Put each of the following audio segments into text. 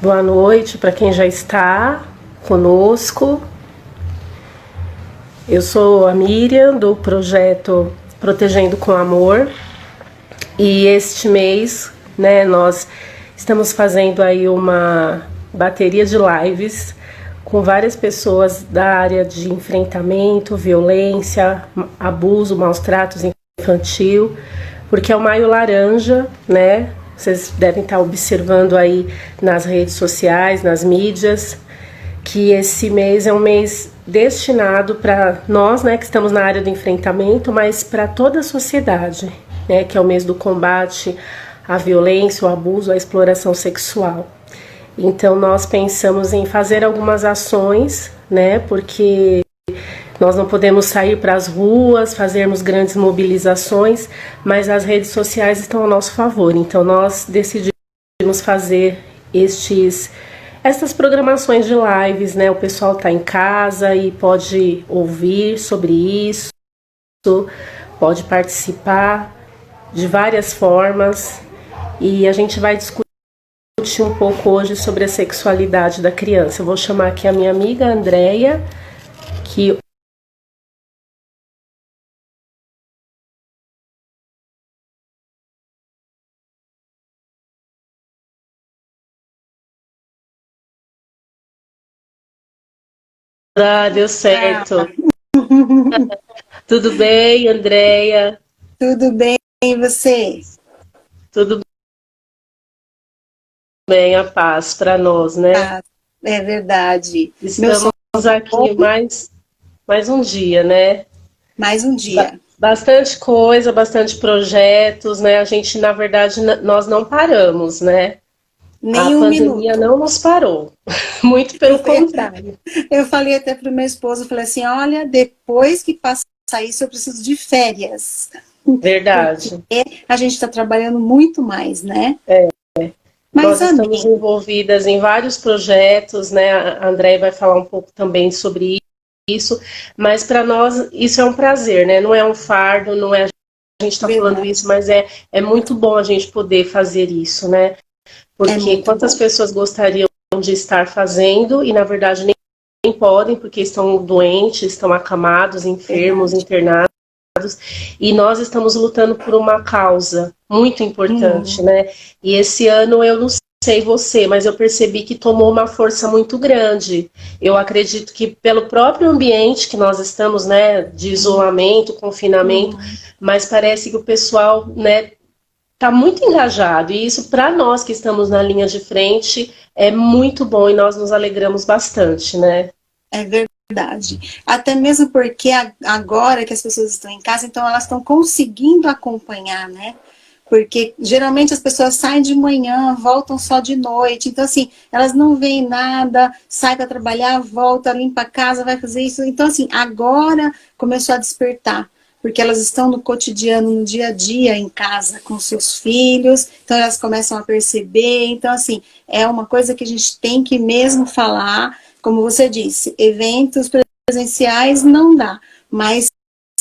Boa noite para quem já está conosco. Eu sou a Miriam, do projeto Protegendo com Amor. E este mês, nós estamos fazendo aí uma bateria de lives com várias pessoas da área de enfrentamento, violência, abuso, maus tratos infantil, porque é o Maio Laranja, né? Vocês devem estar observando aí nas redes sociais, nas mídias, que esse mês é um mês destinado para nós, que estamos na área do enfrentamento, mas para toda a sociedade, que é o mês do combate à violência, o abuso, à exploração sexual. Então nós pensamos em fazer algumas ações, porque nós não podemos sair para as ruas, fazermos grandes mobilizações, mas as redes sociais estão ao nosso favor. Então nós decidimos fazer essas programações de lives, O pessoal está em casa e pode ouvir sobre isso, pode participar de várias formas, e a gente vai discutir um pouco hoje sobre a sexualidade da criança. Eu vou chamar aqui a minha amiga Andréia, que deu certo. Tudo bem, Andréia? Tudo bem, e você? Tudo bem, a paz para nós, Ah, é verdade. Estamos aqui mais um dia, Mais um dia. Bastante coisa, bastante projetos, A gente, na verdade, nós não paramos, Nem a um pandemia minuto. não nos parou, muito pelo contrário. Eu falei até para o meu esposo, falei assim, olha, depois que passar isso, eu preciso de férias. Verdade. Porque a gente está trabalhando muito mais, né? Mas nós estamos envolvidas em vários projetos, A Andréia vai falar um pouco também sobre isso, mas para nós isso é um prazer, Não é um fardo, não é a gente está falando isso, mas é muito bom a gente poder fazer isso, Porque quantas pessoas gostariam de estar fazendo e, na verdade, nem podem, porque estão doentes, estão acamados, enfermos, internados. E nós estamos lutando por uma causa muito importante, E esse ano, eu não sei você, mas eu percebi que tomou uma força muito grande. Eu acredito que pelo próprio ambiente que nós estamos, de isolamento, confinamento, mas parece que o pessoal, está muito engajado, e isso para nós que estamos na linha de frente é muito bom e nós nos alegramos bastante, É verdade. Até mesmo porque agora que as pessoas estão em casa, então elas estão conseguindo acompanhar, Porque geralmente as pessoas saem de manhã, voltam só de noite, então assim, elas não veem nada, sai para trabalhar, volta, limpa a casa, vai fazer isso. Então assim, agora começou a despertar, porque elas estão no cotidiano, no dia a dia em casa com seus filhos, então elas começam a perceber, então assim, é uma coisa que a gente tem que mesmo falar, como você disse, eventos presenciais não dá, mas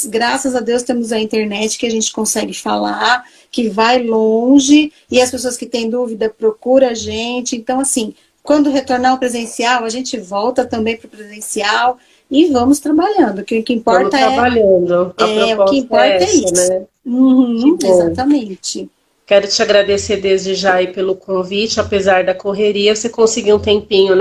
graças a Deus temos a internet que a gente consegue falar, que vai longe, e as pessoas que têm dúvida procuram a gente, então assim, quando retornar ao presencial, a gente volta também para o presencial, e vamos trabalhando, que o que importa trabalhando. O que importa é isso. Exatamente. Quero te agradecer desde já aí pelo convite, apesar da correria, você conseguiu um tempinho,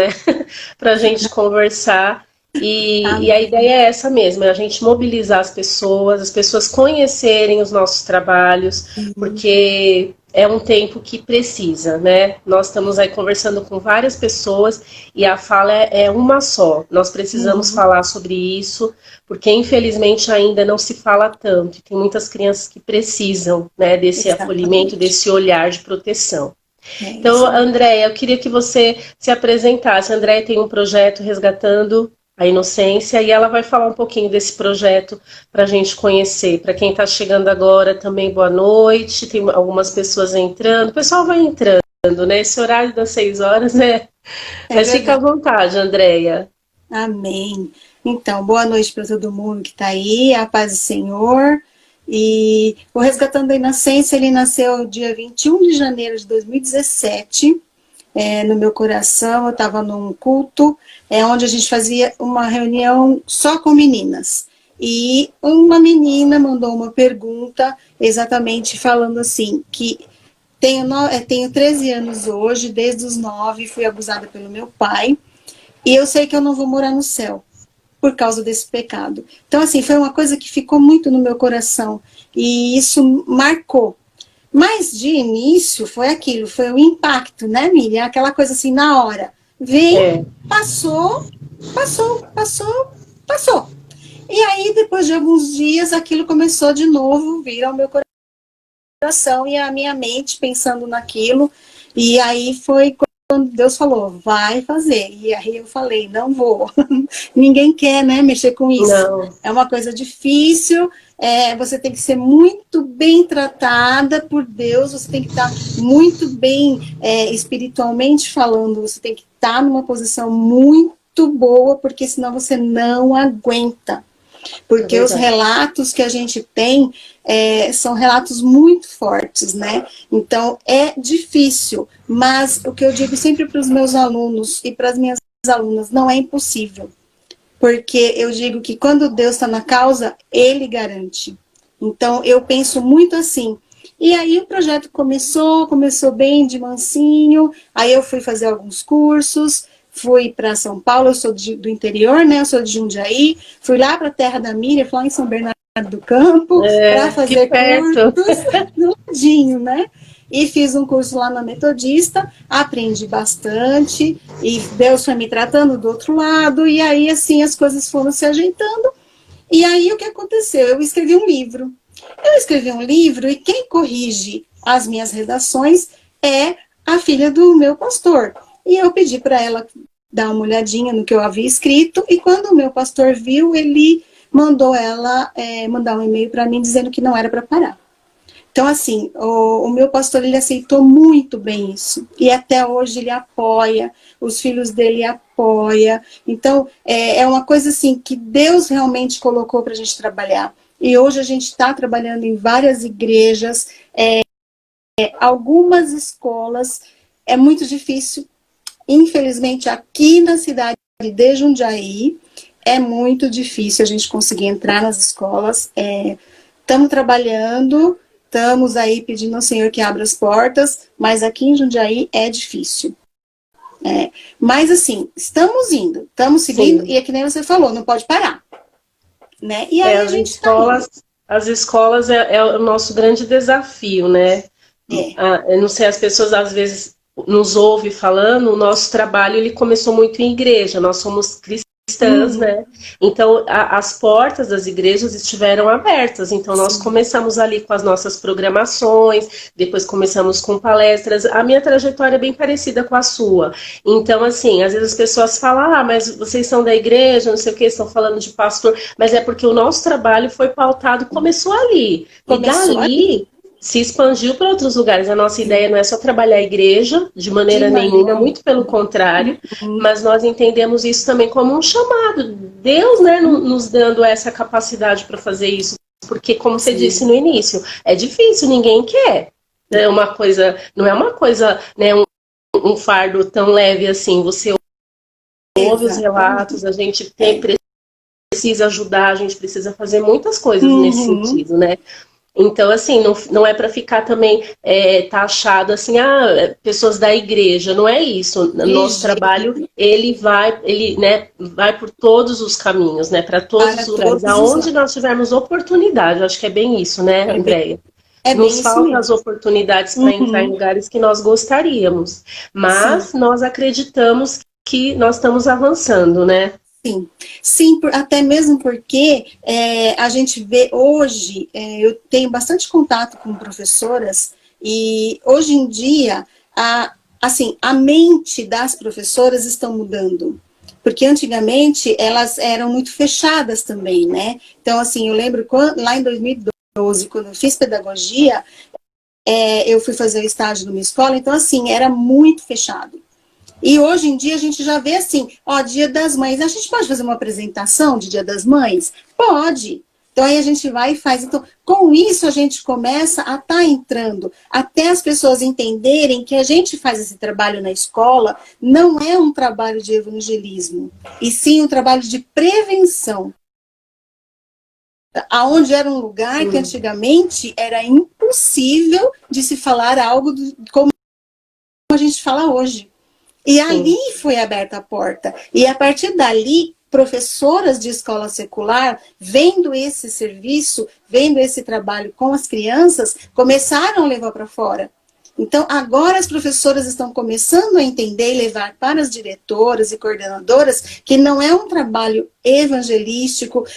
para a gente conversar. E a ideia é essa mesmo, é a gente mobilizar as pessoas conhecerem os nossos trabalhos, porque é um tempo que precisa, Nós estamos aí conversando com várias pessoas e a fala é uma só. Nós precisamos falar sobre isso, porque infelizmente ainda não se fala tanto. E tem muitas crianças que precisam, desse acolhimento, desse olhar de proteção. Então, Andréia, eu queria que você se apresentasse. A Andréia tem um projeto Resgatando a Inocência, e ela vai falar um pouquinho desse projeto para a gente conhecer. Para quem está chegando agora, também boa noite, tem algumas pessoas entrando, o pessoal vai entrando, esse horário das 6 horas, Mas fica à vontade, Andréia. Amém. Então, boa noite para todo mundo que está aí, a paz do Senhor. E o Resgatando a Inocência, ele nasceu dia 21 de janeiro de 2017, no meu coração. Eu estava num culto, onde a gente fazia uma reunião só com meninas. E uma menina mandou uma pergunta, exatamente falando assim, que tenho 13 anos hoje, desde os 9 fui abusada pelo meu pai, e eu sei que eu não vou morar no céu por causa desse pecado. Então, assim, foi uma coisa que ficou muito no meu coração, e isso marcou. Mas, de início, foi aquilo, foi o impacto, né, Miriam? Aquela coisa assim, na hora. Veio, passou, passou, passou, passou. E aí, depois de alguns dias, aquilo começou de novo vir ao meu coração e a minha mente pensando naquilo. E aí foi quando Deus falou, vai fazer. E aí eu falei, não vou. Ninguém quer, né, mexer com isso. Não. É uma coisa difícil, você tem que ser muito bem tratada por Deus, você tem que estar muito bem espiritualmente falando, você tem que estar numa posição muito boa, porque senão você não aguenta. Porque os relatos que a gente tem são relatos muito fortes, né? Então, é difícil, mas o que eu digo sempre para os meus alunos e para as minhas alunas, não é impossível. Porque eu digo que quando Deus está na causa, Ele garante. Então, eu penso muito assim. E aí o projeto começou bem de mansinho, aí eu fui fazer alguns cursos, fui para São Paulo, eu sou do interior, né? Eu sou de Jundiaí, fui lá para a terra da Miriam, lá em São Bernardo do Campo, para fazer cursos no ladinho, né? E fiz um curso lá na Metodista, aprendi bastante, e Deus foi me tratando do outro lado, e aí assim as coisas foram se ajeitando. E aí o que aconteceu? Eu escrevi um livro. E quem corrige as minhas redações é a filha do meu pastor. E eu pedi para ela dar uma olhadinha no que eu havia escrito, e quando o meu pastor viu, ele mandou ela mandar um e-mail para mim dizendo que não era para parar. Então, assim, o meu pastor, ele aceitou muito bem isso. E até hoje ele apoia, os filhos dele apoia. Então, é uma coisa assim que Deus realmente colocou para a gente trabalhar. E hoje a gente está trabalhando em várias igrejas, algumas escolas. É muito difícil. Infelizmente, aqui na cidade de Jundiaí, é muito difícil a gente conseguir entrar nas escolas. Estamos trabalhando, estamos aí pedindo ao Senhor que abra as portas, mas aqui em Jundiaí é difícil. Mas assim, estamos indo, estamos seguindo, Sim. E é que nem você falou, não pode parar. Né? E aí a gente as escolas é o nosso grande desafio, né? Eu não sei, as pessoas às vezes nos ouvem falando, o nosso trabalho ele começou muito em igreja, nós somos cristãs, né? Então as portas das igrejas estiveram abertas, então nós começamos ali com as nossas programações, depois começamos com palestras. A minha trajetória é bem parecida com a sua, então assim, às vezes as pessoas falam, mas vocês são da igreja, não sei o que, estão falando de pastor, mas é porque o nosso trabalho foi pautado, começou ali, e dali se expandiu para outros lugares. A nossa ideia não é só trabalhar a igreja, de maneira nenhuma, muito pelo contrário, mas nós entendemos isso também como um chamado. Deus, né, nos dando essa capacidade para fazer isso, porque, como você disse no início, é difícil, ninguém quer. Não é uma coisa, né, um fardo tão leve assim. Você ouve os relatos, a gente precisa ajudar, a gente precisa fazer muitas coisas nesse sentido, né? Então, assim, não é para ficar também taxado assim, pessoas da igreja, não é isso. Nosso trabalho, ele vai por todos os caminhos, né? Para todos os lugares, aonde nós tivermos oportunidade. Eu acho que é bem isso, né, Andréia? Nos faltam as oportunidades para entrar em lugares que nós gostaríamos, mas nós acreditamos que nós estamos avançando, né? Sim, até mesmo porque a gente vê hoje, eu tenho bastante contato com professoras, e hoje em dia, a mente das professoras estão mudando, porque antigamente elas eram muito fechadas também, né? Então, assim, eu lembro lá em 2012, quando eu fiz pedagogia, eu fui fazer o estágio numa escola, então, assim, era muito fechado. E hoje em dia a gente já vê assim, Dia das Mães, a gente pode fazer uma apresentação de Dia das Mães? Pode. Então aí a gente vai e faz. Então, com isso a gente começa a estar entrando, até as pessoas entenderem que a gente faz esse trabalho na escola, não é um trabalho de evangelismo, e sim um trabalho de prevenção. Aonde era um lugar que antigamente era impossível de se falar algo como a gente fala hoje. E ali foi aberta a porta. E a partir dali, professoras de escola secular, vendo esse serviço, vendo esse trabalho com as crianças, começaram a levar para fora. Então, agora as professoras estão começando a entender e levar para as diretoras e coordenadoras que não é um trabalho evangelístico,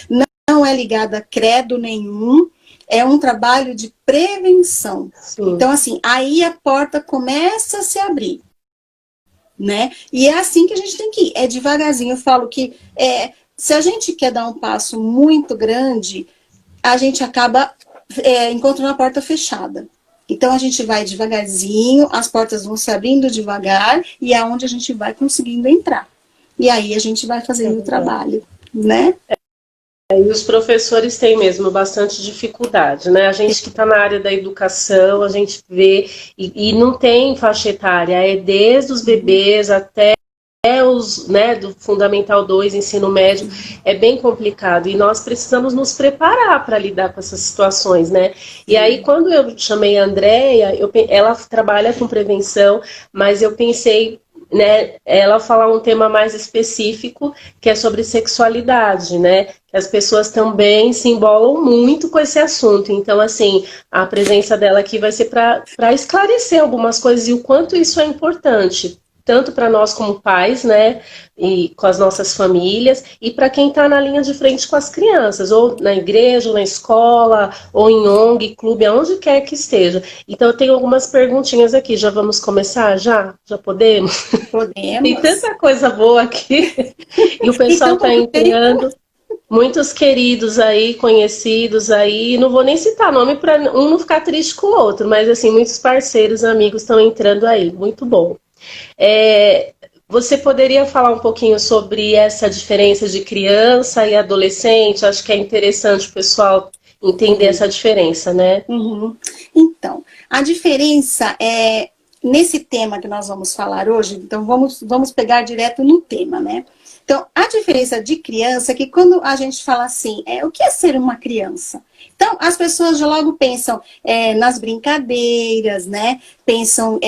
não é ligado a credo nenhum, é um trabalho de prevenção. Sim. Então, assim, aí a porta começa a se abrir, né? E é assim que a gente tem que ir, é devagarzinho. Eu falo que se a gente quer dar um passo muito grande, a gente acaba encontrando a porta fechada. Então, a gente vai devagarzinho, as portas vão se abrindo devagar, e é onde a gente vai conseguindo entrar. E aí a gente vai fazendo o trabalho, né? E os professores têm mesmo bastante dificuldade, né? A gente que está na área da educação, a gente vê, e não tem faixa etária, é desde os bebês até os, né, do Fundamental 2, ensino médio, é bem complicado, e nós precisamos nos preparar para lidar com essas situações, né? E aí, quando eu chamei a Andréia, ela trabalha com prevenção, mas eu pensei, né, ela falar um tema mais específico, que é sobre sexualidade, né? As pessoas também se embolam muito com esse assunto. Então, assim, a presença dela aqui vai ser para esclarecer algumas coisas e o quanto isso é importante, tanto para nós como pais, né, e com as nossas famílias, e para quem está na linha de frente com as crianças, ou na igreja, ou na escola, ou em ONG, clube, aonde quer que esteja. Então, eu tenho algumas perguntinhas aqui. Já vamos começar? Já podemos? Podemos. Tem tanta coisa boa aqui. E o pessoal está entrando. Muitos queridos aí, conhecidos aí, não vou nem citar nome para um não ficar triste com o outro, mas assim, muitos parceiros, amigos estão entrando aí, muito bom. Você poderia falar um pouquinho sobre essa diferença de criança e adolescente? Acho que é interessante o pessoal entender essa diferença, né? Então, a diferença é, nesse tema que nós vamos falar hoje, então vamos pegar direto no tema, né? Então, a diferença de criança é que quando a gente fala assim, o que é ser uma criança? Então, as pessoas já logo pensam nas brincadeiras, né? Pensam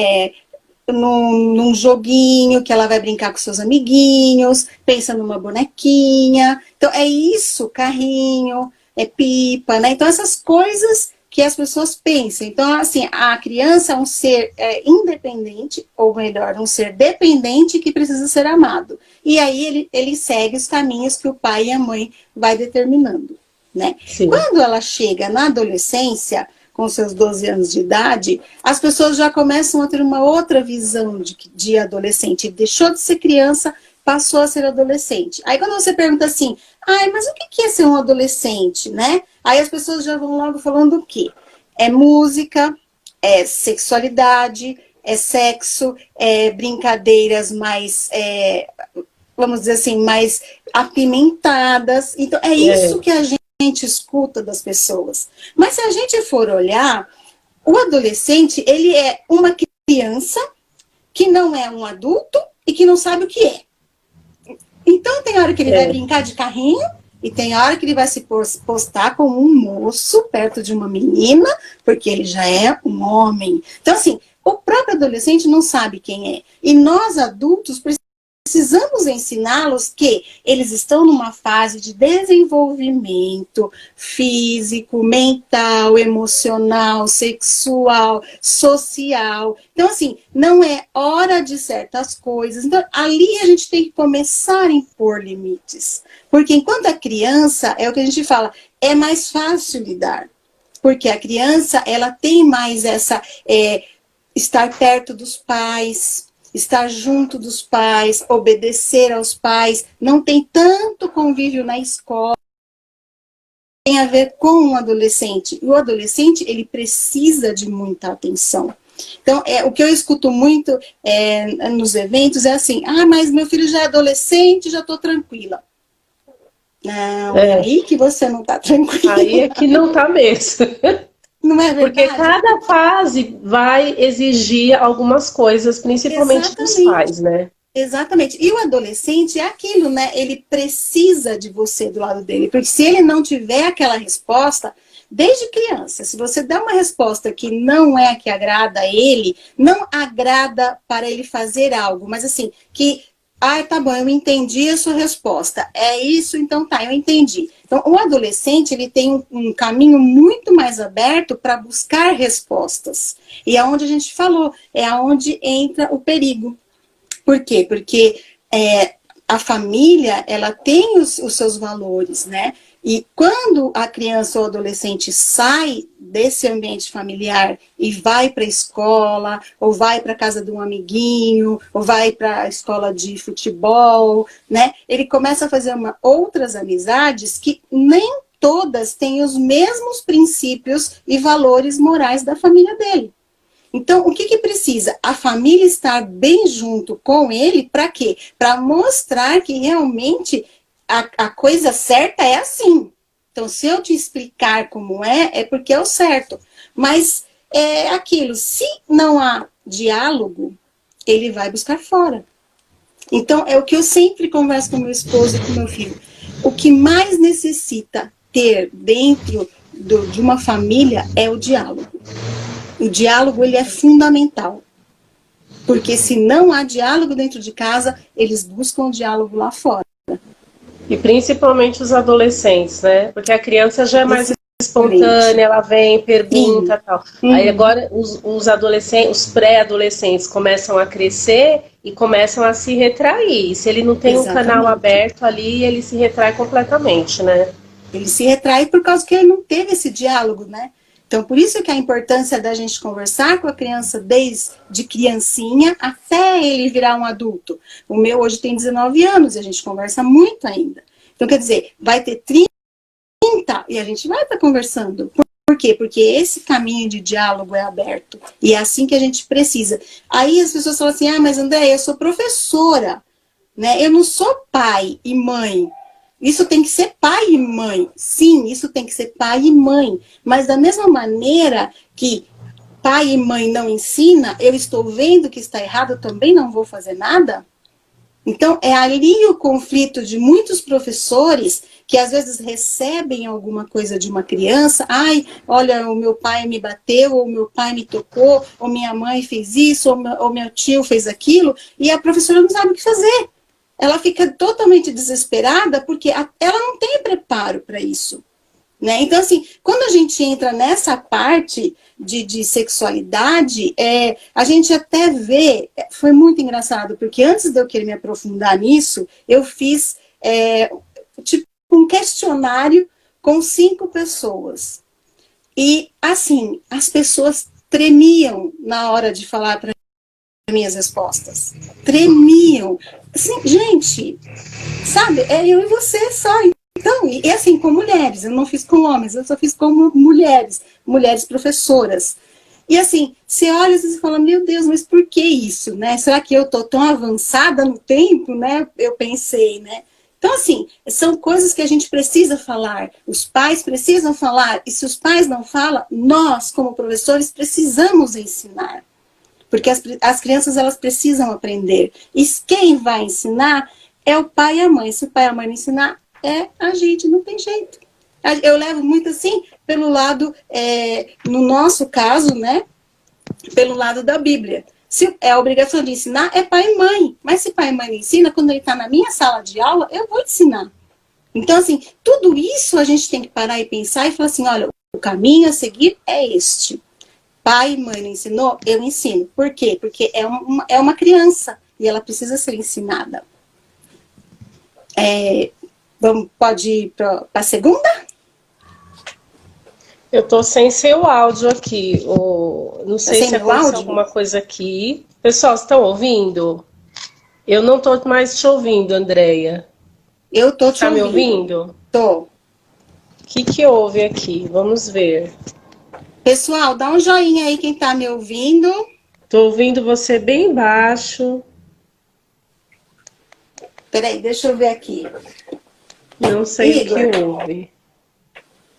num joguinho que ela vai brincar com seus amiguinhos, pensa numa bonequinha. Então, é isso, carrinho, pipa, né? Então, essas coisas que as pessoas pensam. Então, assim, a criança é um ser independente, ou melhor, um ser dependente que precisa ser amado. E aí ele segue os caminhos que o pai e a mãe vai determinando, né? Sim. Quando ela chega na adolescência, com seus 12 anos de idade, as pessoas já começam a ter uma outra visão de adolescente. Ele deixou de ser criança, passou a ser adolescente. Aí quando você pergunta assim, mas o que é ser um adolescente, né? Aí as pessoas já vão logo falando o quê? É música, é sexualidade, é sexo, é brincadeiras mais, vamos dizer assim, mais apimentadas. Então, é isso que a gente escuta das pessoas. Mas se a gente for olhar, o adolescente, ele é uma criança que não é um adulto e que não sabe o que é. Então, tem hora que ele vai brincar de carrinho, e tem hora que ele vai se postar como um moço perto de uma menina, porque ele já é um homem. Então, assim, o próprio adolescente não sabe quem é. E nós, adultos, precisamos ensiná-los que eles estão numa fase de desenvolvimento físico, mental, emocional, sexual, social. Então, assim, não é hora de certas coisas. Então, ali a gente tem que começar a impor limites. Porque enquanto a criança, é o que a gente fala, é mais fácil lidar. Porque a criança, ela tem mais essa, estar perto dos pais, estar junto dos pais, obedecer aos pais, não tem tanto convívio na escola, tem a ver com o adolescente. E o adolescente, ele precisa de muita atenção. Então, o que eu escuto muito nos eventos é assim, mas meu filho já é adolescente, já estou tranquila. Não, é É, aí que você não está aí tranquilo. é que não tá mesmo. Não é Porque verdade? cada fase vai exigir algumas coisas, principalmente dos Exatamente. pais, né? Exatamente. E o adolescente é aquilo, né? Ele precisa de você do lado dele, porque se ele não tiver aquela resposta, desde criança, se você der uma resposta que não é a que agrada a ele, não agrada para ele fazer algo, mas assim, que, ah, tá bom, eu entendi a sua resposta. É isso, então tá, eu entendi. Então, o adolescente, ele tem um caminho muito mais aberto para buscar respostas. E aonde a gente falou, é aonde entra o perigo. Por quê? Porque a família, ela tem os seus valores, né? E quando a criança ou adolescente sai desse ambiente familiar e vai para a escola, ou vai para a casa de um amiguinho, ou vai para a escola de futebol, né? Ele começa a fazer outras amizades que nem todas têm os mesmos princípios e valores morais da família dele. Então, o que, que precisa? A família estar bem junto com ele, para quê? Para mostrar que realmente a coisa certa é assim. Então, se eu te explicar como é porque é o certo. Mas é aquilo, se não há diálogo, ele vai buscar fora. Então, é o que eu sempre converso com meu esposo e com meu filho. O que mais necessita ter dentro de uma família é o diálogo. O diálogo, ele é fundamental. Porque se não há diálogo dentro de casa, eles buscam o diálogo lá fora. E principalmente os adolescentes, né? Porque a criança já é mais Exatamente. espontânea, ela vem, pergunta Sim. e tal. Aí Uhum. agora os adolescentes, os pré-adolescentes começam a crescer e começam a se retrair. E se ele não tem um canal Exatamente. aberto ali, ele se retrai completamente, né? Ele se retrai por causa que ele não teve esse diálogo, né? Então, por isso que a importância da gente conversar com a criança desde criancinha até ele virar um adulto. O meu hoje tem 19 anos e a gente conversa muito ainda. Então, quer dizer, vai ter 30 e a gente vai estar conversando. Por quê? Porque esse caminho de diálogo é aberto. E é assim que a gente precisa. Aí as pessoas falam assim, ah, mas André, eu sou professora, né? Eu não sou pai e mãe. Isso tem que ser pai e mãe. Sim, isso tem que ser pai e mãe. Mas da mesma maneira que pai e mãe não ensina, eu estou vendo que está errado, eu também não vou fazer nada. Então, é ali o conflito de muitos professores que às vezes recebem alguma coisa de uma criança. Ai, olha, o meu pai me bateu, ou meu pai me tocou, ou minha mãe fez isso, ou meu tio fez aquilo, e a professora não sabe o que fazer. Ela fica totalmente desesperada porque ela não tem preparo para isso. Né? Então, assim, quando a gente entra nessa parte de sexualidade, a gente até vê, foi muito engraçado, porque antes de eu querer me aprofundar nisso, eu fiz tipo um questionário com 5 pessoas. E, assim, as pessoas tremiam na hora de falar para minhas respostas. Tremiam. Assim, gente, sabe, é eu e você só. Então, e assim, com mulheres, eu não fiz com homens, eu só fiz com mulheres, mulheres professoras. E assim, você olha e fala, meu Deus, mas por que isso, né? Será que eu tô tão avançada no tempo, né? Eu pensei, né? Então, assim, são coisas que a gente precisa falar, os pais precisam falar, e se os pais não falam, nós, como professores, precisamos ensinar. Porque as crianças, elas precisam aprender. E quem vai ensinar é o pai e a mãe. Se o pai e a mãe não ensinar, é a gente, não tem jeito. Eu levo muito assim, pelo lado, no nosso caso, né, pelo lado da Bíblia. Se é a obrigação de ensinar, é pai e mãe. Mas se pai e mãe não ensinam, quando ele está na minha sala de aula, eu vou ensinar. Então, assim, tudo isso a gente tem que parar e pensar e falar assim, olha, o caminho a seguir é este. Pai e mãe não ensinou, eu ensino. Por quê? Porque é uma criança e ela precisa ser ensinada. Pode ir para a segunda? Eu tô sem seu áudio aqui. Não Tá sei sem se meu aconteceu áudio? alguma coisa aqui. Pessoal, vocês estão ouvindo? Eu não tô mais te ouvindo, Andréia. Eu tô te Tá me ouvindo. ouvindo? Tô. O que que houve aqui? Vamos ver. Pessoal, dá um joinha aí quem tá me ouvindo. Tô ouvindo você bem baixo. Peraí, deixa eu ver aqui. Não sei o que Igor, houve.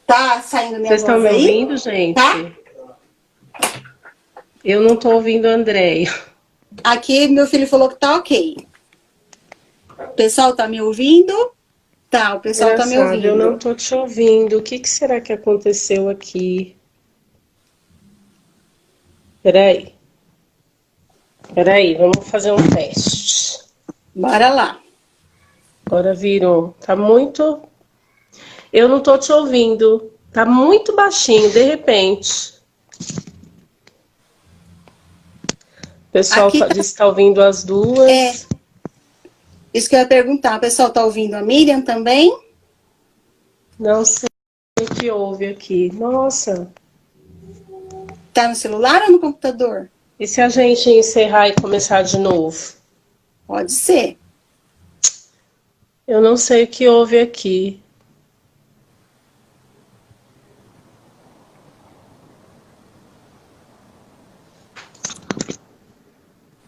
tá saindo minha Vocês estão voz me aí? ouvindo, gente? Tá? Eu não tô ouvindo a Andréia. Aqui meu filho falou que tá ok. O pessoal tá me ouvindo? Tá, o pessoal tá me Engraçado, eu não ouvindo. tô te ouvindo. O que que será que aconteceu aqui? Peraí, peraí, vamos fazer um teste. Bora lá. Agora virou. Tá muito. Eu não tô te ouvindo. Tá muito baixinho, de repente. O pessoal Aqui tá, disse que tá ouvindo as é, duas. isso que eu ia perguntar. O pessoal tá ouvindo a Miriam também? Não sei o que houve aqui. Nossa. Tá no celular ou no computador? E se a gente encerrar e começar de novo? Pode ser. Eu não sei o que houve aqui.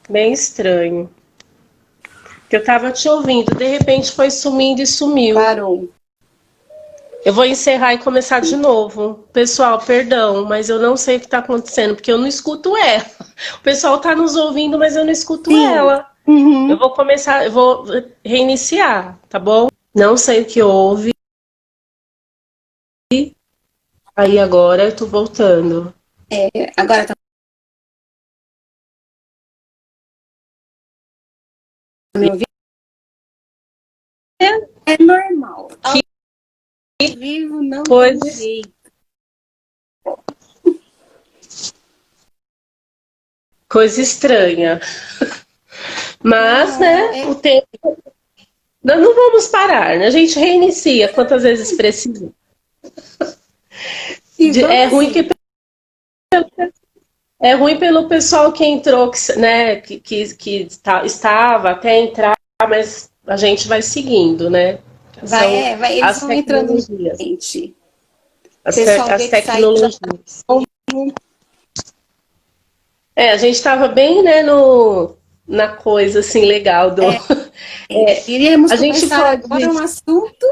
Bem estranho. Que eu tava te ouvindo, de repente foi sumindo e sumiu. Parou. Eu vou encerrar e começar de novo. Pessoal, perdão, mas eu não sei o que tá acontecendo, porque eu não escuto ela. O pessoal tá nos ouvindo, mas eu não escuto Sim. ela. Eu Uhum. vou começar, eu vou reiniciar, tá bom? Não sei o que houve. Aí agora eu tô voltando. Agora tá me ouvindo? É normal. Ao Que vivo não tem coisa, jeito. coisa estranha. Mas, Não, né, o tempo. Nós não vamos parar, né? A gente reinicia quantas vezes precisa. e É vamos ruim assim. que é ruim pelo pessoal que entrou, né, estava até entrar, mas a gente vai seguindo, né? São Eles as vão entrando na tecnologias, gente. O pessoal as vê que saiu já tá tecnologias. novo. É, a gente estava bem, né, na coisa assim legal do. É, Iríamos a gente começar pode. agora um assunto.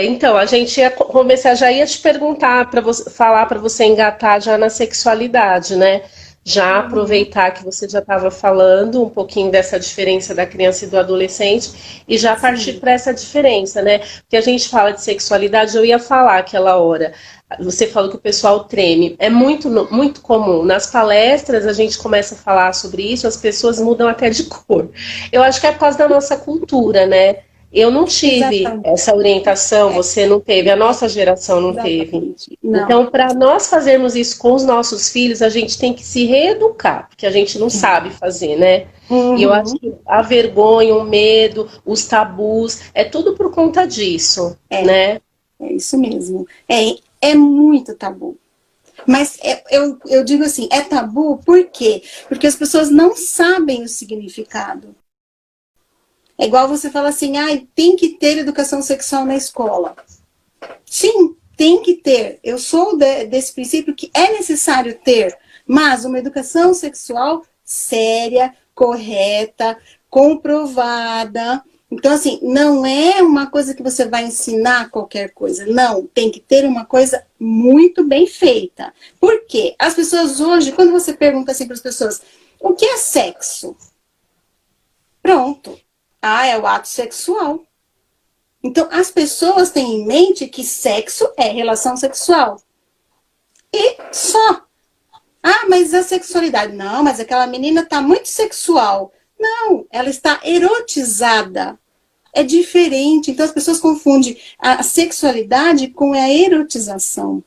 Então, a gente ia começar, já ia te perguntar para você falar para você engatar já na sexualidade, né? Já Uhum, aproveitar que você já estava falando um pouquinho dessa diferença da criança e do adolescente e já partir sim. para essa diferença, né? Porque a gente fala de sexualidade, eu ia falar aquela hora. Você falou que o pessoal treme. É muito, muito comum. Nas palestras a gente começa a falar sobre isso, as pessoas mudam até de cor. Eu acho que é por causa da nossa cultura, né? Eu não tive Exatamente. essa orientação, É, você não teve, a nossa geração não teve. exatamente. Não. Então, para nós fazermos isso com os nossos filhos, a gente tem que se reeducar, porque a gente não sabe fazer, né? E eu acho Uhum, que a vergonha, o medo, os tabus, é tudo por conta disso, é, né? é isso mesmo. É muito tabu. Mas eu digo assim, é tabu por quê? Porque as pessoas não sabem o significado. É igual você fala assim, tem que ter educação sexual na escola. Sim, tem que ter. Eu sou desse princípio que é necessário ter, mas uma educação sexual séria, correta, comprovada. Então, assim, não é uma coisa que você vai ensinar qualquer coisa. Não, tem que ter uma coisa muito bem feita. Por quê? As pessoas hoje, quando você pergunta assim para as pessoas, o que é sexo? Pronto. É o ato sexual. Então, as pessoas têm em mente que sexo é relação sexual. E só. Mas a sexualidade. Não, mas aquela menina está muito sexual. Não, ela está erotizada. É diferente. Então, as pessoas confundem a sexualidade com a erotização.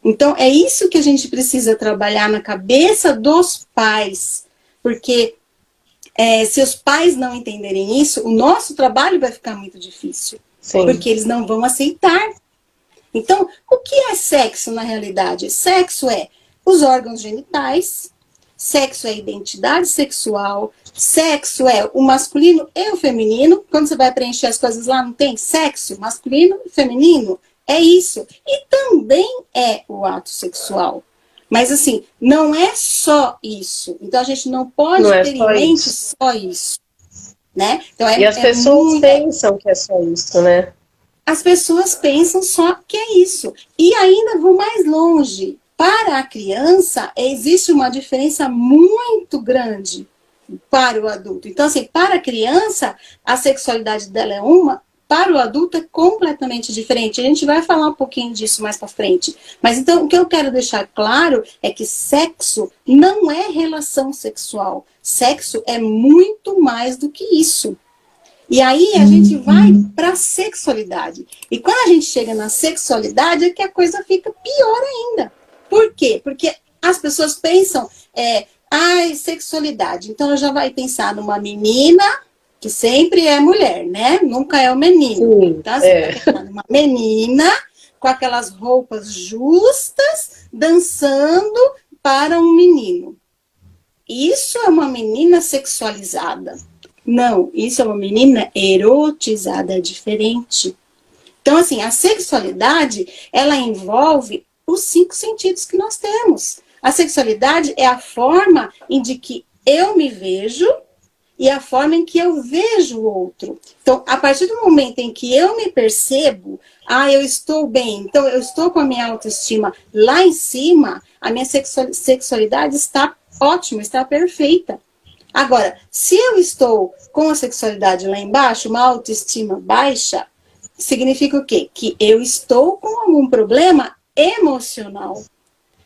Então, é isso que a gente precisa trabalhar na cabeça dos pais. Porque se os pais não entenderem isso, o nosso trabalho vai ficar muito difícil. Sim. Porque eles não vão aceitar. Então, o que é sexo na realidade? Sexo é os órgãos genitais, sexo é identidade sexual, sexo é o masculino e o feminino. Quando você vai preencher as coisas lá, não tem sexo masculino e feminino? É isso. E também é o ato sexual. Mas assim, não é só isso. Então a gente não Não pode é ter em só mente isso. só isso. né? Então E as pessoas pensam que é só isso, né? As pessoas pensam só que é isso. E ainda vou mais longe. Para a criança, existe uma diferença muito grande para o adulto. Então, assim, para a criança, a sexualidade dela é uma, para o adulto é completamente diferente. A gente vai falar um pouquinho disso mais para frente. Mas então, o que eu quero deixar claro é que sexo não é relação sexual. Sexo é muito mais do que isso. E aí a gente vai para a sexualidade. E quando a gente chega na sexualidade é que a coisa fica pior ainda. Por quê? Porque as pessoas pensam, sexualidade. Então ela já vai pensar numa menina, que sempre é mulher, né? Nunca é o menino. Sim, Então você vai pensar numa menina com aquelas roupas justas, dançando para um menino. Isso é uma menina sexualizada. Não, isso é uma menina erotizada, é diferente. Então, assim, a sexualidade, ela envolve os 5 sentidos que nós temos. A sexualidade é a forma em de que eu me vejo e a forma em que eu vejo o outro. Então, a partir do momento em que eu me percebo, eu estou bem, então eu estou com a minha autoestima lá em cima, a minha sexualidade está ótima, está perfeita. Agora, se eu estou com a sexualidade lá embaixo, uma autoestima baixa, significa o quê? Que eu estou com algum problema emocional.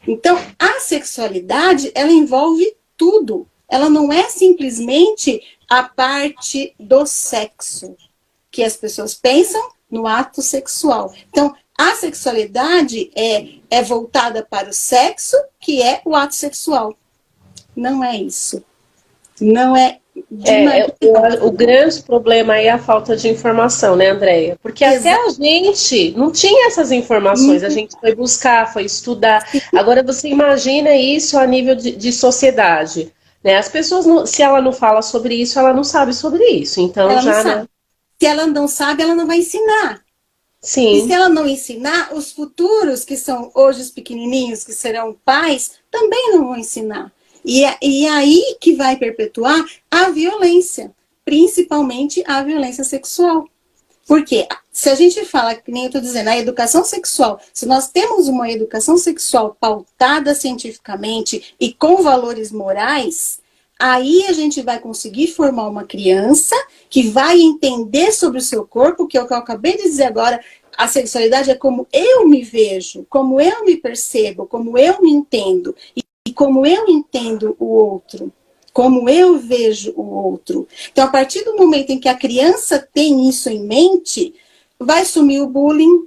Então, a sexualidade, ela envolve tudo. Ela não é simplesmente a parte do sexo, que as pessoas pensam no ato sexual. Então, a sexualidade é voltada para o sexo, que é o ato sexual. Não é isso. Não é. O grande problema aí é a falta de informação, né, Andréia? Porque até a gente não tinha essas informações, a gente foi buscar, foi estudar. Agora você imagina isso a nível de sociedade, né? As pessoas, se ela não fala sobre isso, ela não sabe sobre isso. Então ela já, não sabe. né? Se ela não sabe, ela não vai ensinar. Sim. E se ela não ensinar, os futuros, que são hoje os pequenininhos, que serão pais, também não vão ensinar. E aí que vai perpetuar a violência, principalmente a violência sexual. Porque se a gente fala, que nem eu estou dizendo, a educação sexual, se nós temos uma educação sexual pautada cientificamente e com valores morais, aí a gente vai conseguir formar uma criança que vai entender sobre o seu corpo, que é o que eu acabei de dizer agora. A sexualidade é como eu me vejo, como eu me percebo, como eu me entendo e como eu entendo o outro, como eu vejo o outro. Então, a partir do momento em que a criança tem isso em mente, vai sumir o bullying.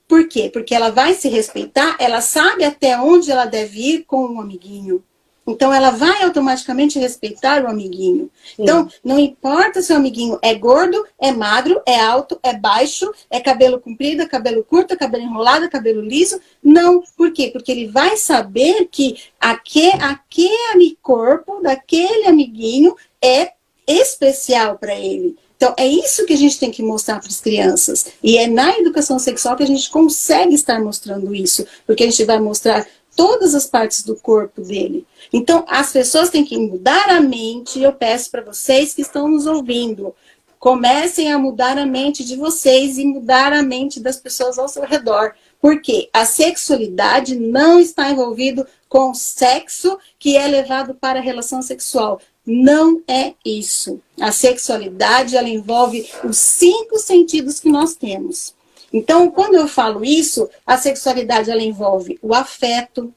Por quê? Porque ela vai se respeitar, ela sabe até onde ela deve ir com um amiguinho. Então, ela vai automaticamente respeitar o amiguinho. Sim. Então, não importa se o amiguinho é gordo, é magro, é alto, é baixo, é cabelo comprido, é cabelo curto, é cabelo enrolado, é cabelo liso. Não. Por quê? Porque ele vai saber que aquele corpo daquele amiguinho é especial para ele. Então, é isso que a gente tem que mostrar para as crianças. E é na educação sexual que a gente consegue estar mostrando isso. Porque a gente vai mostrar todas as partes do corpo dele. Então, as pessoas têm que mudar a mente. Eu peço para vocês que estão nos ouvindo, comecem a mudar a mente de vocês e mudar a mente das pessoas ao seu redor. Porque a sexualidade não está envolvida com sexo que é levado para a relação sexual. Não é isso. A sexualidade, ela envolve os 5 sentidos que nós temos. Então, quando eu falo isso, a sexualidade, ela envolve o afeto,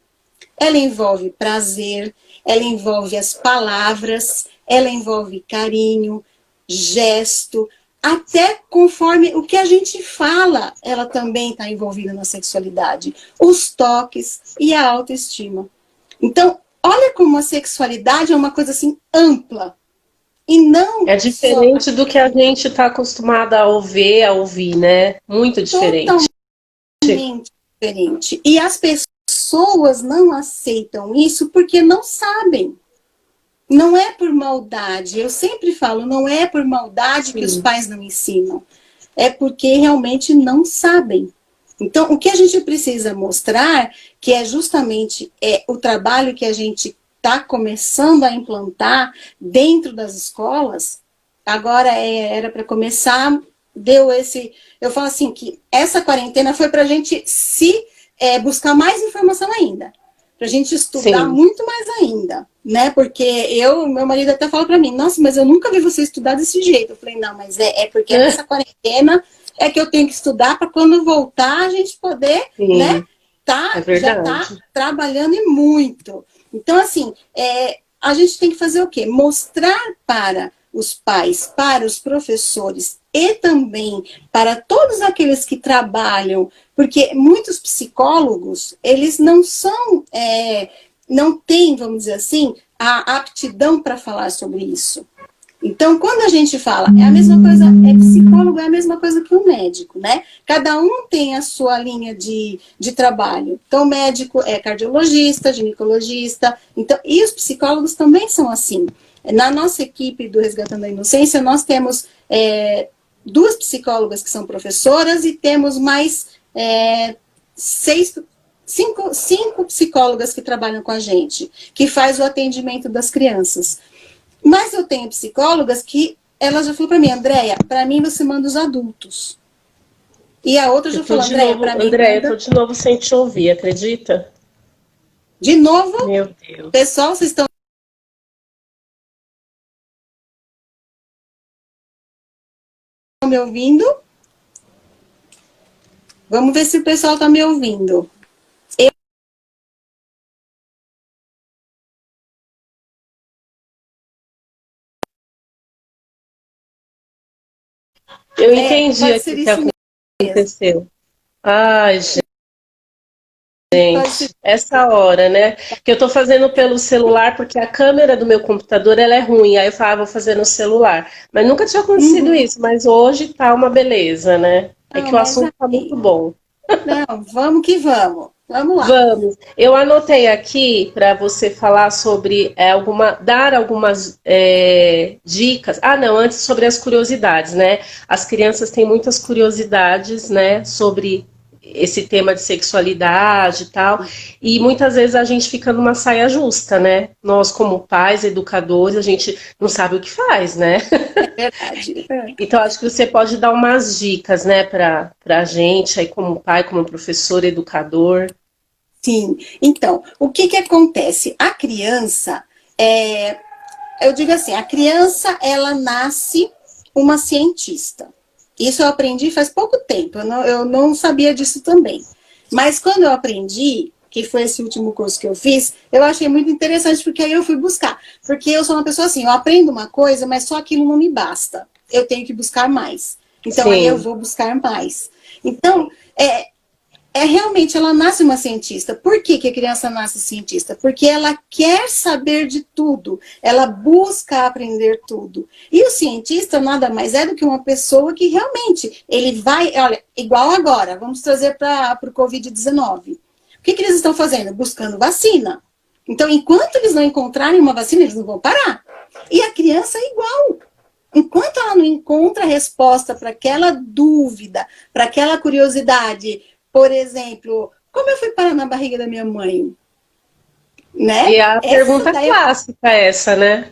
ela envolve prazer, ela envolve as palavras, ela envolve carinho, gesto, até conforme o que a gente fala, ela também está envolvida na sexualidade. Os toques e a autoestima. Então, olha como a sexualidade é uma coisa assim ampla. E não é diferente do que a gente está acostumada a ouvir, né? Muito diferente. Totalmente diferente. E as pessoas não aceitam isso porque não sabem. Não é por maldade. Eu sempre falo, não é por maldade que os pais não ensinam. É porque realmente não sabem. Então, o que a gente precisa mostrar, que é justamente o trabalho que a gente está começando a implantar dentro das escolas, agora era para começar, deu esse... Eu falo assim, que essa quarentena foi para a gente buscar mais informação ainda, para a gente estudar Sim. muito mais ainda, né? Porque meu marido até fala para mim, nossa, mas eu nunca vi você estudar desse jeito. Eu falei, não, mas é porque nessa quarentena é que eu tenho que estudar para quando voltar a gente poder, né? Sim, é Já tá verdade. trabalhando e muito. Então, assim, a gente tem que fazer o quê? Mostrar para os pais, para os professores e também para todos aqueles que trabalham, porque muitos psicólogos, eles não são, não têm, vamos dizer assim, a aptidão para falar sobre isso. Então, quando a gente fala, é a mesma coisa, psicólogo é a mesma coisa que o médico, né? Cada um tem a sua linha de trabalho. Então, o médico é cardiologista, ginecologista, então, e os psicólogos também são assim. Na nossa equipe do Resgatando a Inocência, nós temos duas psicólogas que são professoras e temos mais cinco psicólogas que trabalham com a gente, que faz o atendimento das crianças. Mas eu tenho psicólogas que ela já falou para mim, Andréia, para mim você manda os adultos. E a outra já falou, Andréia, para mim André, eu tô manda... de novo sem te ouvir, acredita? De novo, Meu Deus. pessoal, vocês estão me ouvindo? Vamos ver se o pessoal está me ouvindo. Eu entendi Pode aqui ser o que isso mesmo. aconteceu. Ai, Pode ser... gente, essa hora, né? Que eu tô fazendo pelo celular, porque a câmera do meu computador ela é ruim. Aí eu falava, vou fazer no celular. Mas nunca tinha acontecido Uhum. isso, mas hoje tá uma beleza, né? É Não, que o mas assunto tá muito aí... bom. Não, vamos que vamos. Vamos lá. Vamos. Eu anotei aqui para você falar sobre dar algumas dicas. Ah, não, antes sobre as curiosidades, né? As crianças têm muitas curiosidades, né, sobre esse tema de sexualidade e tal, e muitas vezes a gente fica numa saia justa, né? Nós, como pais, educadores, a gente não sabe o que faz, né? É verdade. Então, acho que você pode dar umas dicas, né, para a gente, aí, como pai, como professor, educador. Sim. Então, o que que acontece? A criança, eu digo assim, a criança, ela nasce uma cientista. Isso eu aprendi faz pouco tempo, eu não sabia disso também. Mas quando eu aprendi, que foi esse último curso que eu fiz, eu achei muito interessante, porque aí eu fui buscar. Porque eu sou uma pessoa assim, eu aprendo uma coisa, mas só aquilo não me basta. Eu tenho que buscar mais. Então aí eu Sim. vou buscar mais. Então, realmente, ela nasce uma cientista. Por que que a criança nasce cientista? Porque ela quer saber de tudo, ela busca aprender tudo. E o cientista nada mais é do que uma pessoa que realmente, ele vai, olha, igual agora, vamos trazer para o Covid-19. O que que eles estão fazendo? Buscando vacina. Então, enquanto eles não encontrarem uma vacina, eles não vão parar. E a criança é igual. Enquanto ela não encontra a resposta para aquela dúvida, para aquela curiosidade, por exemplo, como eu fui parar na barriga da minha mãe? Né? E a Essa pergunta daí é, clássica essa, né?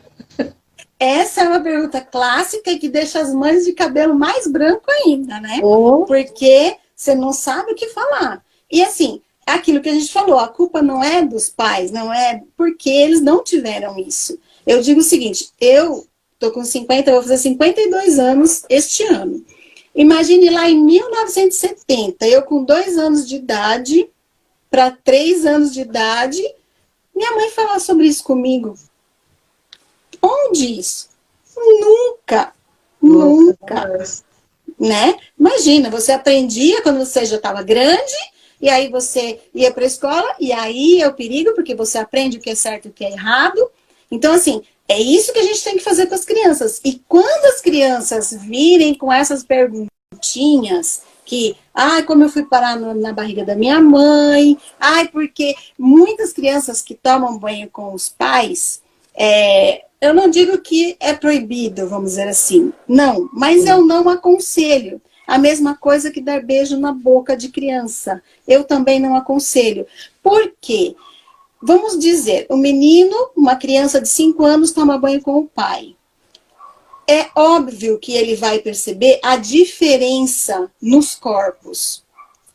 essa é uma pergunta clássica que deixa as mães de cabelo mais branco ainda, né? Ou Porque você não sabe o que falar. E assim, aquilo que a gente falou, a culpa não é dos pais, não é porque eles não tiveram isso. Eu digo o seguinte, eu tô com 50, vou fazer 52 anos este ano. Imagine lá em 1970, eu com 2 anos de idade para 3 anos de idade, minha mãe falar sobre isso comigo. Onde isso? Nunca, nunca nunca, mais. né? Imagina, você aprendia quando você já estava grande, e aí você ia para a escola, e aí é o perigo, porque você aprende o que é certo e o que é errado. Então, assim, é isso que a gente tem que fazer com as crianças. E quando as crianças virem com essas perguntinhas, que, ai, como eu fui parar na barriga da minha mãe, ai, porque muitas crianças que tomam banho com os pais, eu não digo que é proibido, vamos dizer assim, não, mas eu não aconselho. A mesma coisa que dar beijo na boca de criança. Eu também não aconselho. Por quê? Vamos dizer, o menino, uma criança de 5 anos, toma banho com o pai. é óbvio que ele vai perceber a diferença nos corpos.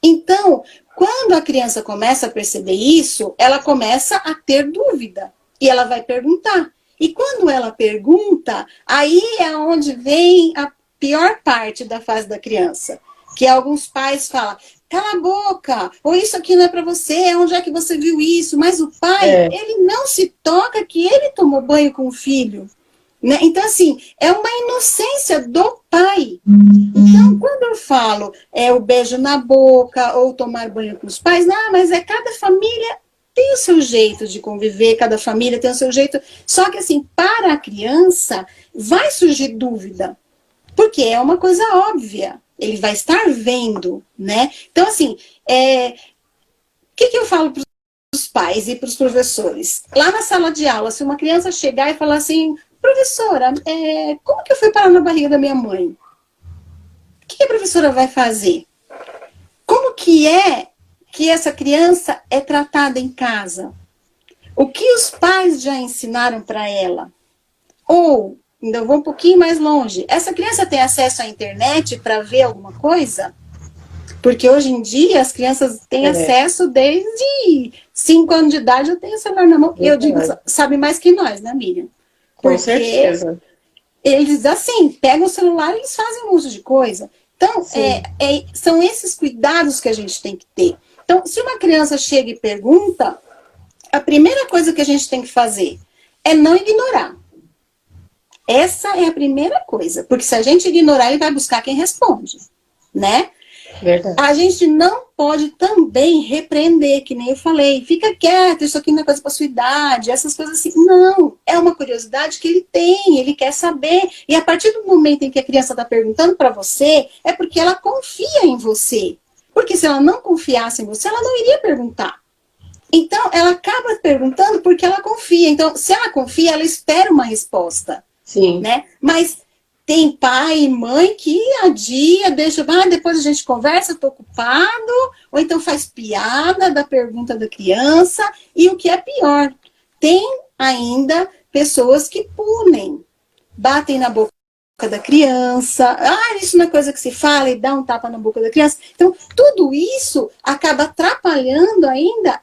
Então, quando a criança começa a perceber isso, ela começa a ter dúvida. E ela vai perguntar. E quando ela pergunta, aí é onde vem a pior parte da fase da criança. Que alguns pais falam, cala a boca, ou isso aqui não é para você, onde é que você viu isso? Mas o pai, ele não se toca que ele tomou banho com o filho. Né? Então, assim, é uma inocência do pai. Então, quando eu falo o beijo na boca ou tomar banho com os pais, não, mas cada família tem o seu jeito de conviver, cada família tem o seu jeito. Só que, assim, para a criança, vai surgir dúvida, porque é uma coisa óbvia. Ele vai estar vendo, né? Então, assim, o que eu falo para os pais e para os professores? Lá na sala de aula, se uma criança chegar e falar assim, professora, como que eu fui parar na barriga da minha mãe? O que a professora vai fazer? Como que essa criança é tratada em casa? O que os pais já ensinaram para ela? Ou, ainda vou um pouquinho mais longe, essa criança tem acesso à internet para ver alguma coisa? Porque hoje em dia as crianças têm acesso desde 5 anos de idade, eu tenho o celular na mão. E eu digo, sabe mais que nós, né, Miriam? Com certeza. Eles, assim, pegam o celular e eles fazem um uso de coisa. Então, são esses cuidados que a gente tem que ter. Então, se uma criança chega e pergunta, a primeira coisa que a gente tem que fazer é não ignorar. Essa é a primeira coisa. Porque se a gente ignorar, ele vai buscar quem responde, né? Verdade. A gente não pode também repreender, que nem eu falei, fica quieto, isso aqui não é coisa para sua idade, essas coisas assim. Não, é uma curiosidade que ele tem, ele quer saber. E a partir do momento em que a criança está perguntando para você, é porque ela confia em você. Porque se ela não confiasse em você, ela não iria perguntar. Então, ela acaba perguntando porque ela confia. Então, se ela confia, ela espera uma resposta. Sim. Né? Mas tem pai e mãe que adia, deixa, depois a gente conversa, estou ocupado, ou então faz piada da pergunta da criança, e o que é pior, tem ainda pessoas que punem, batem na boca da criança, isso não é coisa que se fala, e dá um tapa na boca da criança. Então, tudo isso acaba atrapalhando ainda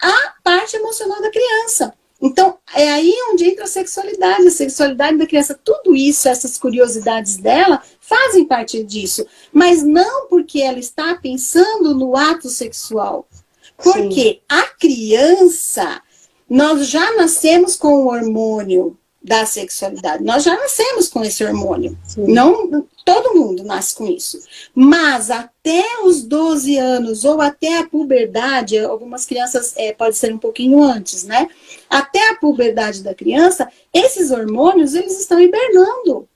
a parte emocional da criança. Então, é aí onde entra a sexualidade da criança, tudo isso, essas curiosidades dela, fazem parte disso, mas não porque ela está pensando no ato sexual, porque a criança, nós já nascemos com o hormônio da sexualidade, nós já nascemos com esse hormônio, não todo mundo nasce com isso, mas até os 12 anos ou até a puberdade, algumas crianças pode ser um pouquinho antes, né? Até a puberdade da criança, esses hormônios, eles estão hibernando,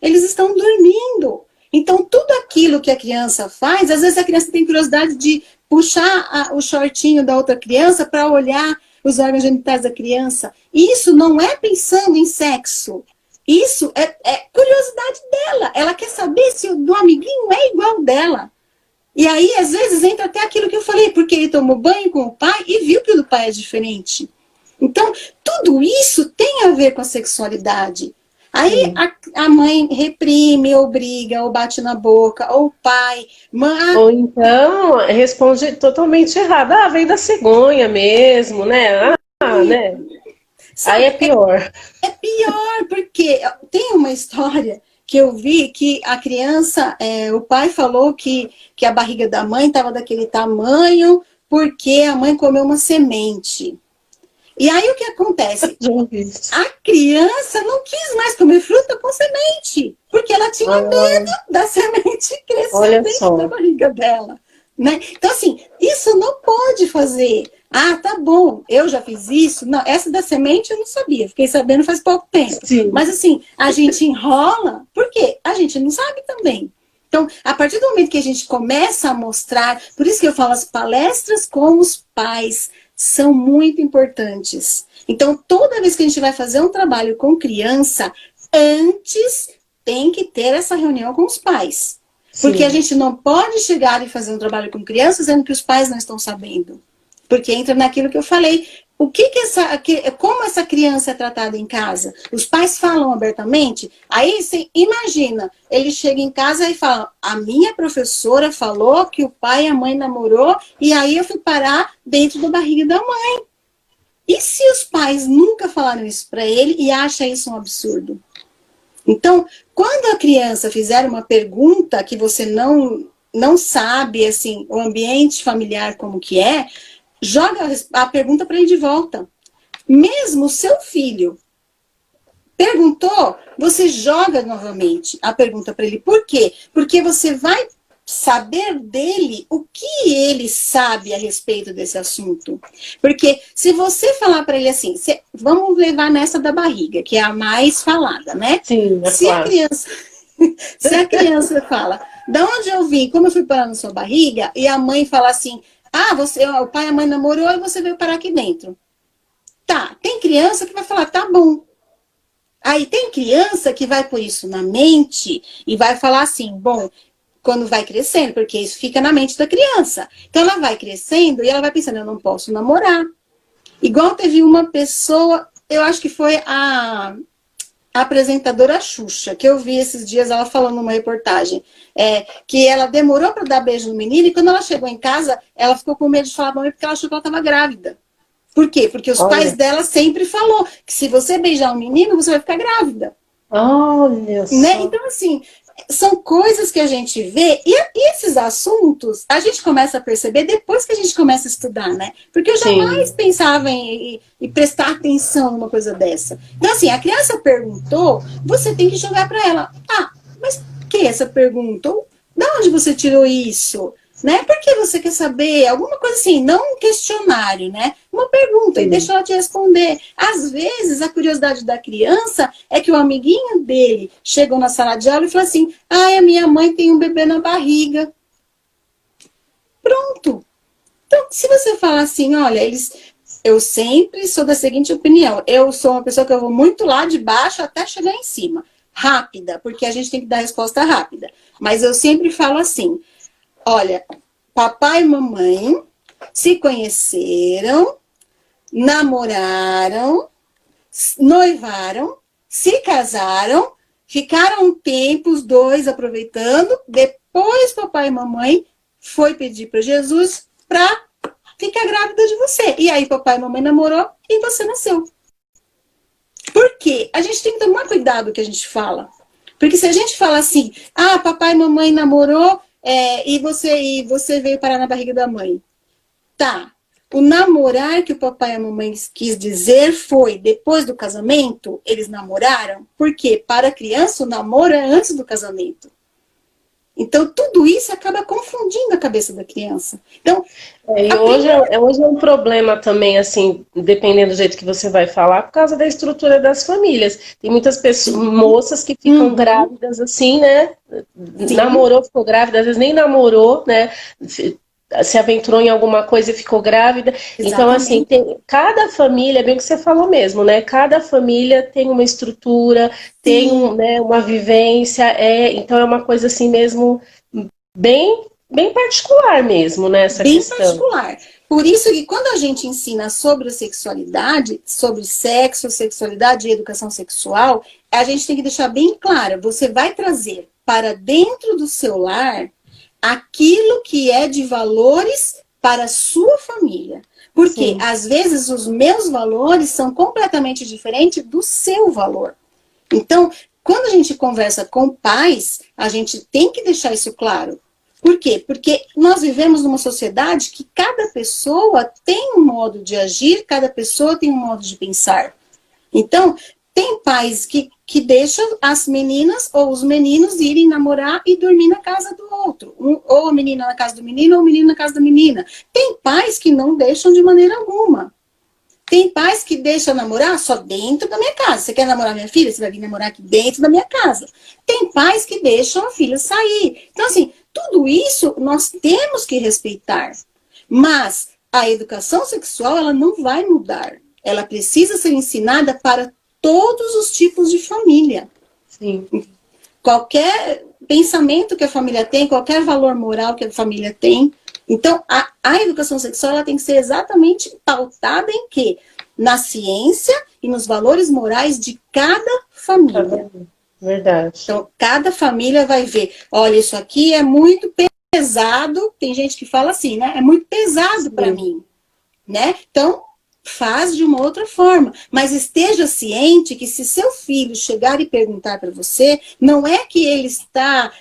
eles estão dormindo. Então, tudo aquilo que a criança faz, às vezes a criança tem curiosidade de puxar o shortinho da outra criança para olhar os órgãos genitais da criança. Isso não é pensando em sexo. Isso é curiosidade dela. Ela quer saber se o do amiguinho é igual dela. E aí, às vezes, entra até aquilo que eu falei, porque ele tomou banho com o pai e viu que o do pai é diferente. Então, tudo isso tem a ver com a sexualidade. Aí a mãe reprime, obriga, ou bate na boca, ou o pai... Ou então responde totalmente errado. Veio da cegonha mesmo, né? Né? Sabe, aí é pior. É pior, porque tem uma história que eu vi que a criança, o pai falou que a barriga da mãe estava daquele tamanho porque a mãe comeu uma semente. E aí o que acontece? A criança não quis mais comer fruta com semente, porque ela tinha medo da semente crescer dentro da barriga dela. Né? Então, assim, isso não pode fazer. Tá bom, eu já fiz isso. Não, essa da semente eu não sabia, fiquei sabendo faz pouco tempo. Sim. Mas, assim, a gente enrola, porque a gente não sabe também. Então, a partir do momento que a gente começa a mostrar, por isso que eu falo, as palestras com os pais são muito importantes. Então, toda vez que a gente vai fazer um trabalho com criança, antes tem que ter essa reunião com os pais. Porque a gente não pode chegar e fazer um trabalho com crianças sendo que os pais não estão sabendo. Porque entra naquilo que eu falei, como essa criança é tratada em casa? Os pais falam abertamente? Aí você imagina, ele chega em casa e fala, a minha professora falou que o pai e a mãe namorou e aí eu fui parar dentro da barriga da mãe. E se os pais nunca falaram isso para ele e acha isso um absurdo? Então, quando a criança fizer uma pergunta que você não sabe, assim, o ambiente familiar como que é, joga a pergunta para ele de volta. Mesmo o seu filho perguntou, você joga novamente a pergunta para ele. Por quê? Porque você vai saber dele o que ele sabe a respeito desse assunto. Porque se você falar para ele assim, vamos levar nessa da barriga, que é a mais falada, né? Sim, é claro. Se a criança fala, da onde eu vim, como eu fui parar na sua barriga, e a mãe fala assim, o pai e a mãe namorou e você veio parar aqui dentro. Tá, tem criança que vai falar, tá bom. Aí tem criança que vai pôr isso na mente e vai falar assim, bom, quando vai crescendo, porque isso fica na mente da criança. Então ela vai crescendo e ela vai pensando, eu não posso namorar. Igual teve uma pessoa, eu acho que foi a apresentadora Xuxa, que eu vi esses dias ela falando numa reportagem, que ela demorou para dar beijo no menino e quando ela chegou em casa, ela ficou com medo de falar pra mãe porque ela achou que ela estava grávida. Por quê? Porque os pais dela sempre falou que se você beijar um menino, você vai ficar grávida. Olha só. Né? Então, assim, são coisas que a gente vê, e esses assuntos a gente começa a perceber depois que a gente começa a estudar, né? Porque eu jamais pensava em prestar atenção numa coisa dessa. Então, assim, a criança perguntou, você tem que jogar para ela. Mas que essa pergunta? Da onde você tirou isso? Né? Por que você quer saber? Alguma coisa assim, não um questionário, né? Uma pergunta, e deixa ela te responder. Às vezes, a curiosidade da criança é que o amiguinho dele chegou na sala de aula e falou assim, a minha mãe tem um bebê na barriga. Pronto. Então, se você falar assim, olha, eu sempre sou da seguinte opinião, eu sou uma pessoa que eu vou muito lá de baixo até chegar em cima. Rápida, porque a gente tem que dar resposta rápida. Mas eu sempre falo assim, olha, papai e mamãe se conheceram, namoraram, noivaram, se casaram, ficaram um tempo os dois aproveitando, depois papai e mamãe foi pedir para Jesus para ficar grávida de você. E aí papai e mamãe namorou e você nasceu. Por quê? A gente tem que tomar cuidado com o que a gente fala. Porque se a gente fala assim, papai e mamãe namorou, e você veio parar na barriga da mãe. Tá. O namorar que o papai e a mamãe quis dizer foi depois do casamento, eles namoraram? Porque para a criança o namoro é antes do casamento. Então tudo isso acaba confundindo a cabeça da criança. Então, hoje é um problema também, assim, dependendo do jeito que você vai falar, por causa da estrutura das famílias. Tem muitas pessoas, moças que ficam grávidas assim, né? Sim. Namorou, ficou grávida, às vezes nem namorou, né? Se aventurou em alguma coisa e ficou grávida. Exatamente. Então, assim, cada família, bem o que você falou mesmo, né? Cada família tem uma estrutura, tem uma vivência, então é uma coisa assim mesmo, bem particular mesmo, né? Essa questão. Bem particular. Por isso que quando a gente ensina sobre a sexualidade, sobre sexo, sexualidade e educação sexual, a gente tem que deixar bem claro, você vai trazer para dentro do seu lar aquilo que é de valores para a sua família. Porque, às vezes, os meus valores são completamente diferentes do seu valor. Então, quando a gente conversa com pais, a gente tem que deixar isso claro. Por quê? Porque nós vivemos numa sociedade que cada pessoa tem um modo de agir, cada pessoa tem um modo de pensar. Então, tem pais que deixam as meninas ou os meninos irem namorar e dormir na casa do outro. Ou a menina na casa do menino, ou o menino na casa da menina. Tem pais que não deixam de maneira alguma. Tem pais que deixam namorar só dentro da minha casa. Você quer namorar minha filha? Você vai vir namorar aqui dentro da minha casa. Tem pais que deixam a filha sair. Então, assim, tudo isso nós temos que respeitar. Mas a educação sexual, ela não vai mudar. Ela precisa ser ensinada para todos os tipos de família. Sim. Qualquer pensamento que a família tem, qualquer valor moral que a família tem, Então, a educação sexual ela tem que ser exatamente pautada em quê? Na ciência e nos valores morais de cada família. Verdade. Então, cada família vai ver, olha, isso aqui é muito pesado, tem gente que fala assim, né? É muito pesado para mim, né? Então, faz de uma outra forma. Mas esteja ciente que se seu filho chegar e perguntar para você, não é que ele está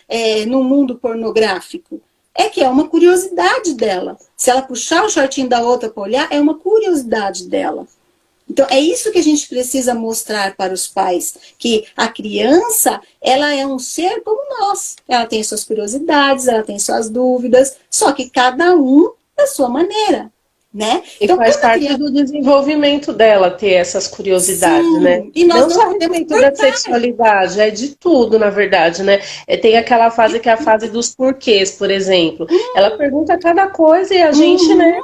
no mundo pornográfico, é que é uma curiosidade dela. Se ela puxar o shortinho da outra para olhar, é uma curiosidade dela. Então, é isso que a gente precisa mostrar para os pais, que a criança, ela é um ser como nós. Ela tem suas curiosidades, ela tem suas dúvidas, só que cada um da sua maneira, né? E então, faz parte do desenvolvimento dela ter essas curiosidades, sim, né? E nós não só a respeito da sexualidade, é de tudo, na verdade, né? Tem aquela fase que é a fase dos porquês, por exemplo. Ela pergunta cada coisa e a gente, né,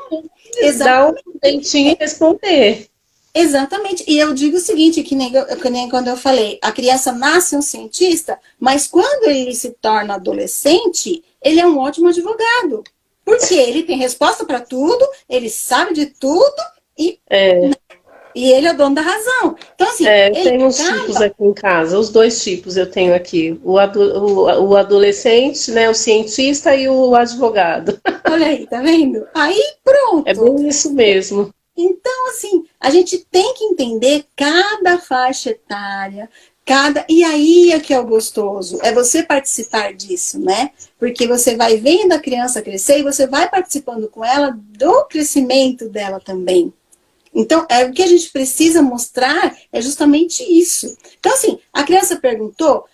dá um dentinho e responder. Exatamente. E eu digo o seguinte, que nem quando eu falei, a criança nasce um cientista, mas quando ele se torna adolescente, ele é um ótimo advogado. Porque ele tem resposta para tudo, ele sabe de tudo e ele é o dono da razão. Então, assim, eu tenho uns tipos aqui em casa, os dois tipos eu tenho aqui. O adolescente, né, o cientista e o advogado. Olha aí, tá vendo? Aí pronto. É bem isso mesmo. Então, assim, a gente tem que entender cada faixa etária, e aí é que é o gostoso, é você participar disso, né? Porque você vai vendo a criança crescer e você vai participando com ela do crescimento dela também. Então, o que a gente precisa mostrar é justamente isso. Então, assim, a criança perguntou,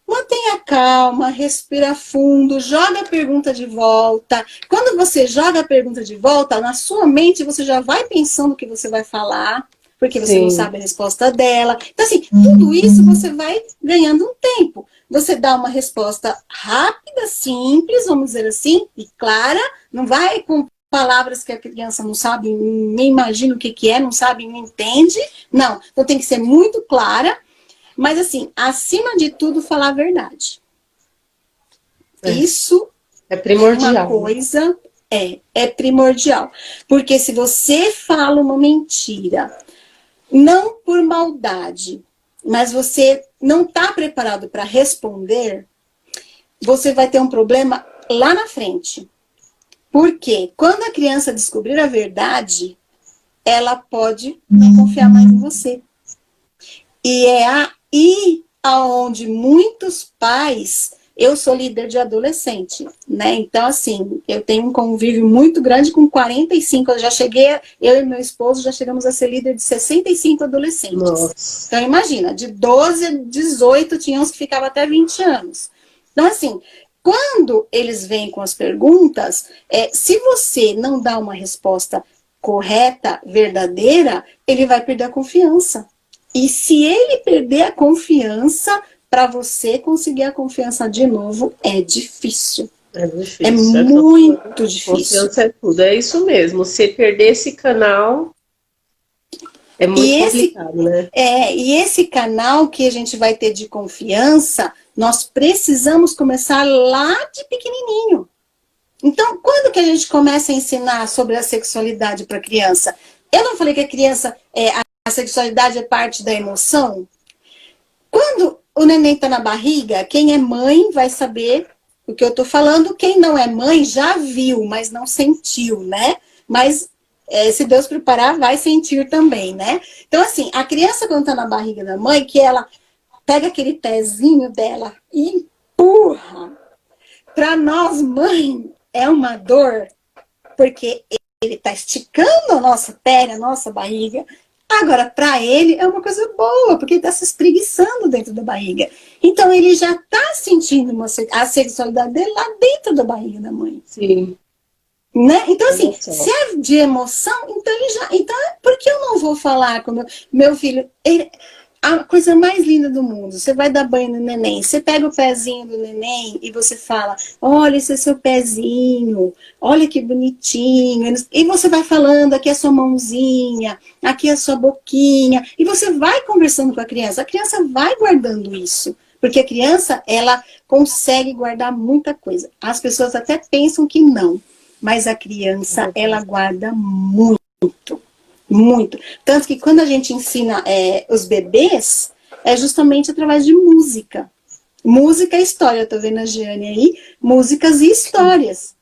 mantenha calma, respira fundo, joga a pergunta de volta. Quando você joga a pergunta de volta, na sua mente você já vai pensando o que você vai falar, porque você não sabe a resposta dela. Então, assim, tudo isso você vai ganhando um tempo. Você dá uma resposta rápida, simples, vamos dizer assim, e clara, não vai com palavras que a criança não sabe, nem imagina o que é, não sabe, não entende. Não, então tem que ser muito clara. Mas, assim, acima de tudo, falar a verdade. Isso é primordial. Uma coisa é primordial. Porque se você fala uma mentira, não por maldade, mas você não está preparado para responder, você vai ter um problema lá na frente. Porque quando a criança descobrir a verdade, ela pode não confiar mais em você. E é aí aonde muitos pais... Eu sou líder de adolescente, né? Então, assim, eu tenho um convívio muito grande com 45. Eu já cheguei, eu e meu esposo já chegamos a ser líder de 65 adolescentes. Nossa. Então, imagina, de 12 a 18, tinha uns que ficavam até 20 anos. Então, assim, quando eles vêm com as perguntas, se você não dá uma resposta correta, verdadeira, ele vai perder a confiança. E se ele perder a confiança, para você conseguir a confiança de novo, é difícil. É difícil. É muito difícil. Confiança é tudo. É isso mesmo. Se perder esse canal, é muito complicado, né? E esse canal que a gente vai ter de confiança, nós precisamos começar lá de pequenininho. Então, quando que a gente começa a ensinar sobre a sexualidade para a criança? Eu não falei que a criança, a sexualidade é parte da emoção? Quando o neném está na barriga, quem é mãe vai saber o que eu estou falando. Quem não é mãe já viu, mas não sentiu, né? Mas se Deus preparar, vai sentir também, né? Então, assim, a criança quando está na barriga da mãe, que ela pega aquele pezinho dela e empurra. Para nós, mãe, é uma dor, porque ele está esticando a nossa pele, a nossa barriga. Agora, para ele, é uma coisa boa, porque ele está se espreguiçando dentro da barriga. Então, ele já está sentindo a sexualidade dele lá dentro da barriga da mãe. Sim. Né? Então, assim, se é de emoção, então ele já... Então, por que eu não vou falar com meu filho? A coisa mais linda do mundo, você vai dar banho no neném, você pega o pezinho do neném e você fala, olha, esse é seu pezinho, olha que bonitinho, e você vai falando, aqui é a sua mãozinha, aqui é a sua boquinha, e você vai conversando com a criança vai guardando isso, porque a criança, ela consegue guardar muita coisa, as pessoas até pensam que não, mas a criança, ela guarda muito, muito. Tanto que quando a gente ensina os bebês, é justamente através de música. Música e história, eu tô vendo a Giane aí, músicas e histórias.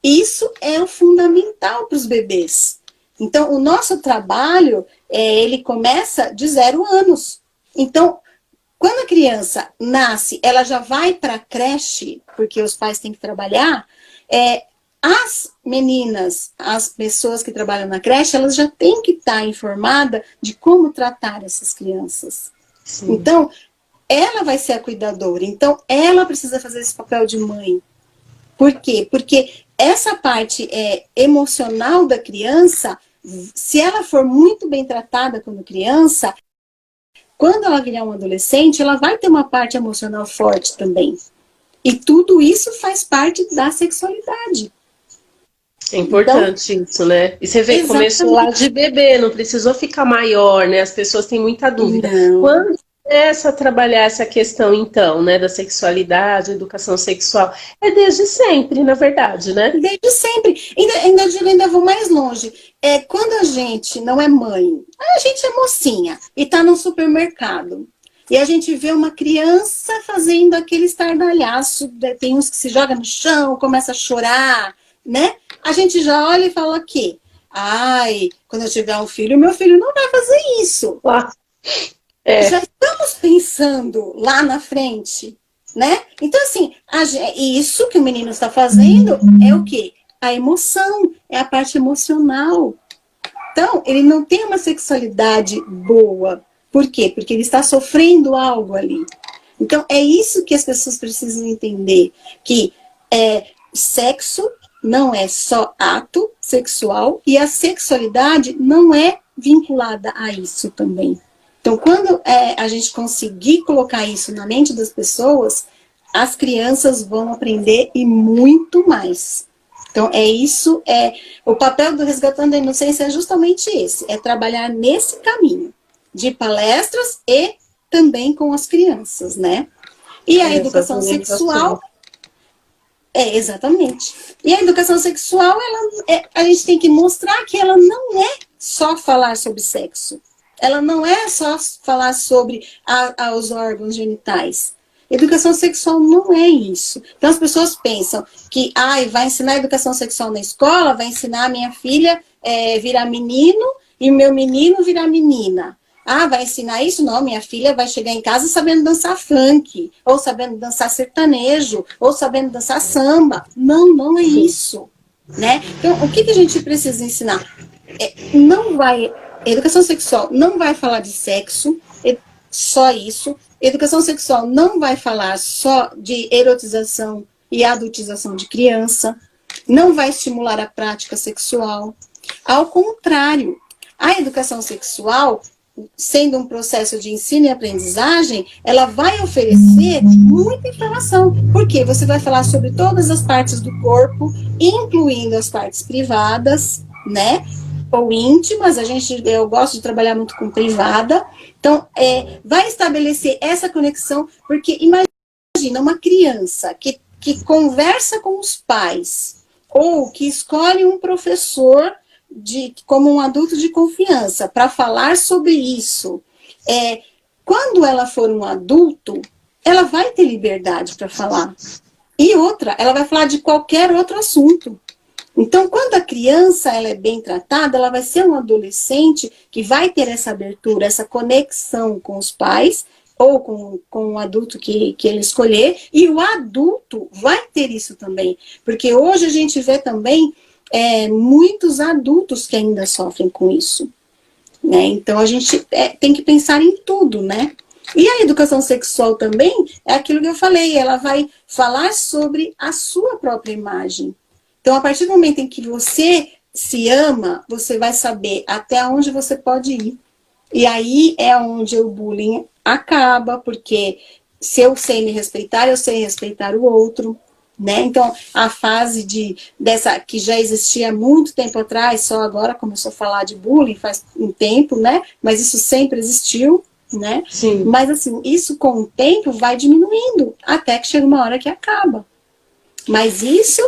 Isso é o fundamental para os bebês. Então, o nosso trabalho, ele começa de 0 anos. Então, quando a criança nasce, ela já vai para a creche, porque os pais têm que trabalhar, as meninas, as pessoas que trabalham na creche, elas já têm que estar informadas de como tratar essas crianças. Sim. Então, ela vai ser a cuidadora. Então, ela precisa fazer esse papel de mãe. Por quê? Porque essa parte emocional da criança, se ela for muito bem tratada quando criança, quando ela virar um adolescente, ela vai ter uma parte emocional forte também. E tudo isso faz parte da sexualidade. É importante então, isso, né? E você vê que começou lá de bebê, não precisou ficar maior, né? As pessoas têm muita dúvida. Não. Quando começa a trabalhar essa questão, então, né, da sexualidade, educação sexual, é desde sempre, na verdade, né? Desde sempre. Ainda vou mais longe. Quando a gente não é mãe, a gente é mocinha e tá no supermercado. E a gente vê uma criança fazendo aquele estardalhaço, tem uns que se jogam no chão, começa a chorar, né? A gente já olha e fala aqui, quando eu tiver um filho, meu filho não vai fazer isso. Já estamos pensando lá na frente, né? Então, assim, isso que o menino está fazendo é o quê? A emoção, é a parte emocional. Então, ele não tem uma sexualidade boa. Por quê? Porque ele está sofrendo algo ali. Então, é isso que as pessoas precisam entender, que sexo não é só ato sexual e a sexualidade não é vinculada a isso também. Então, quando a gente conseguir colocar isso na mente das pessoas, as crianças vão aprender e muito mais. Então, o papel do Resgatando a Inocência é justamente esse, é trabalhar nesse caminho de palestras e também com as crianças, né? E a educação sexual... exatamente. E a educação sexual, a gente tem que mostrar que ela não é só falar sobre sexo. Ela não é só falar sobre os órgãos genitais. Educação sexual não é isso. Então as pessoas pensam que vai ensinar educação sexual na escola, vai ensinar a minha filha virar menino e o meu menino virar menina. Vai ensinar isso? Não, minha filha vai chegar em casa sabendo dançar funk, ou sabendo dançar sertanejo, ou sabendo dançar samba. Não é isso, né? Então, o que a gente precisa ensinar? Educação sexual não vai falar de sexo, só isso. Educação sexual não vai falar só de erotização e adultização de criança. Não vai estimular a prática sexual. Ao contrário, a educação sexual, sendo um processo de ensino e aprendizagem, ela vai oferecer muita informação. Porque você vai falar sobre todas as partes do corpo, incluindo as partes privadas, né? Ou íntimas, eu gosto de trabalhar muito com privada. Então, vai estabelecer essa conexão, porque imagina uma criança que conversa com os pais, ou que escolhe um professor como um adulto de confiança para falar sobre isso. Quando ela for um adulto, ela vai ter liberdade para falar. E outra, ela vai falar de qualquer outro assunto. Então, quando a criança ela é bem tratada, ela vai ser um adolescente que vai ter essa abertura, essa conexão com os pais, ou com o adulto que ele escolher, e o adulto vai ter isso também. Porque hoje a gente vê também muitos adultos que ainda sofrem com isso, né? Então, a gente tem que pensar em tudo, né? E a educação sexual também é aquilo que eu falei, ela vai falar sobre a sua própria imagem. Então, a partir do momento em que você se ama, você vai saber até onde você pode ir. E aí é onde o bullying acaba, porque se eu sei me respeitar, eu sei respeitar o outro, né? Então, a fase dessa que já existia há muito tempo atrás, só agora começou a falar de bullying faz um tempo, né? Mas isso sempre existiu, né? Sim. Mas assim, isso com o tempo vai diminuindo, até que chega uma hora que acaba. Mas isso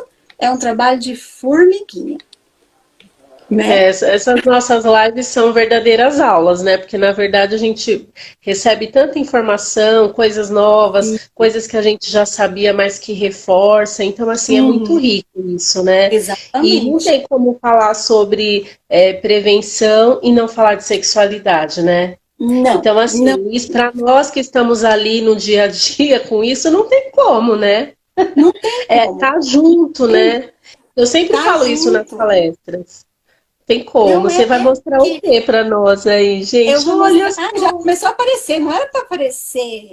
é um trabalho de formiguinha. Né? Essas nossas lives são verdadeiras aulas, né? Porque na verdade a gente recebe tanta informação, coisas novas, coisas que a gente já sabia, mas que reforça. Então, assim, é muito rico isso, né? E não Exatamente. tem como falar sobre prevenção e não falar de sexualidade, né? Não, Então, não, assim, isso para nós que estamos ali no dia a dia com isso, não tem como, né? não tem como. Tá junto, né? Eu sempre Tá falo isso nas junto. palestras. Tem como? Não Você vai é mostrar o que que para nós aí, eu gente? vou Olha mostrar. Ah, já só, começou a aparecer, não era para aparecer.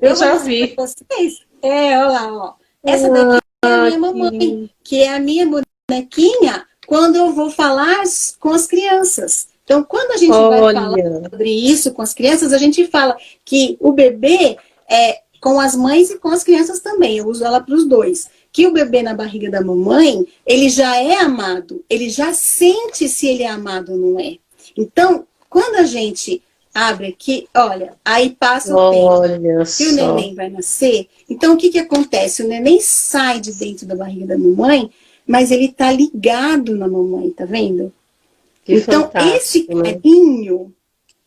eu Eu vou já mostrar vi. para vocês. Olha lá, ó. Essa daqui é a minha mamãe, Aqui. que é a minha bonequinha quando eu vou falar com as crianças. Então, quando a gente vai falar Olha, sobre isso com as crianças, a gente fala que o bebê é com as mães e com as crianças também. Eu uso ela para os dois. Que o bebê na barriga da mamãe, ele já é amado, ele já sente se ele é amado ou não é. Então, quando a gente abre aqui, olha, aí passa o tempo olha que o só. neném vai nascer. Então, o que acontece? O neném sai de dentro da barriga da mamãe, mas ele tá ligado na mamãe, tá vendo? Que Então, esse fantástico, né? carinho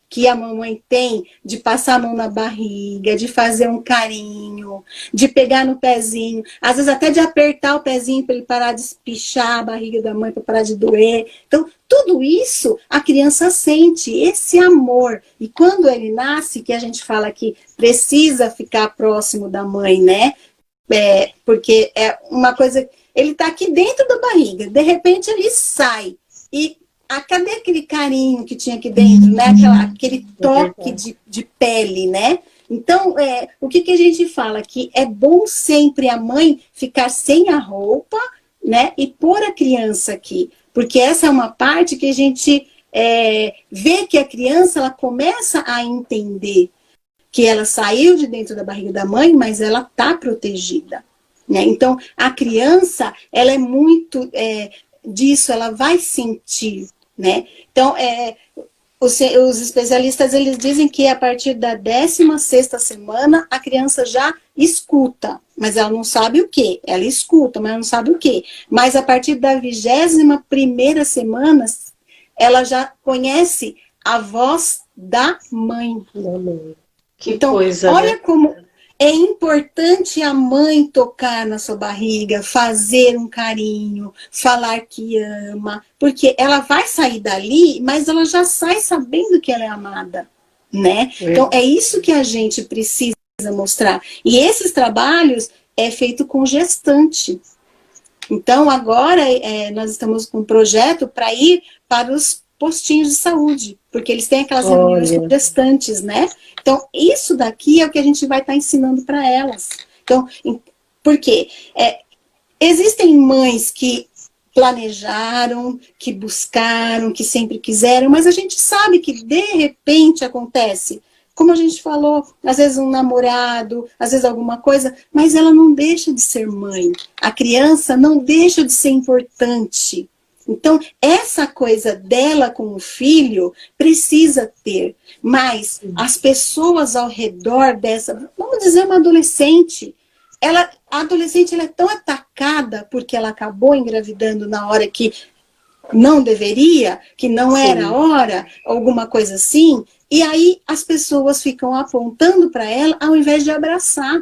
que a mamãe tem de passar a mão na barriga, de fazer um carinho, de pegar no pezinho, às vezes até de apertar o pezinho para ele parar de espichar a barriga da mãe, para parar de doer. Então, tudo isso a criança sente, esse amor. E quando ele nasce, que a gente fala que precisa ficar próximo da mãe, né? Porque é uma coisa. Ele está aqui dentro da barriga, de repente ele sai. E cadê aquele carinho que tinha aqui dentro, né? Aquele É toque verdade. de pele, né? Então, o que a gente fala? Que é bom sempre a mãe ficar sem a roupa, né? E pôr a criança aqui. Porque essa é uma parte que a gente vê que a criança ela começa a entender que ela saiu de dentro da barriga da mãe, mas ela está protegida. Né? Então, a criança, ela é muito disso, ela vai sentir. Né? Então, os especialistas eles dizem que a partir da 16ª semana, a criança já escuta, mas ela não sabe o que. Ela escuta, mas não sabe o que. Mas a partir da 21ª semana, ela já conhece a voz da mãe. Que Então, coisa, né? olha como é importante a mãe tocar na sua barriga, fazer um carinho, falar que ama, porque ela vai sair dali, mas ela já sai sabendo que ela é amada, né? Então, é isso que a gente precisa mostrar. E esses trabalhos é feito com gestante. Então, agora nós estamos com um projeto para ir para os postinhos de saúde, porque eles têm aquelas reuniões com Olha, gestantes, né? Então, isso daqui é o que a gente vai estar ensinando para elas. Então, por quê? Existem mães que planejaram, que buscaram, que sempre quiseram, mas a gente sabe que de repente acontece. Como a gente falou, às vezes um namorado, às vezes alguma coisa, mas ela não deixa de ser mãe. A criança não deixa de ser importante. Então, essa coisa dela com o filho precisa ter. Mas as pessoas ao redor dessa, vamos dizer, uma adolescente, a adolescente ela é tão atacada porque ela acabou engravidando na hora que não deveria, que não era a hora, alguma coisa assim, e aí as pessoas ficam apontando para ela ao invés de abraçar.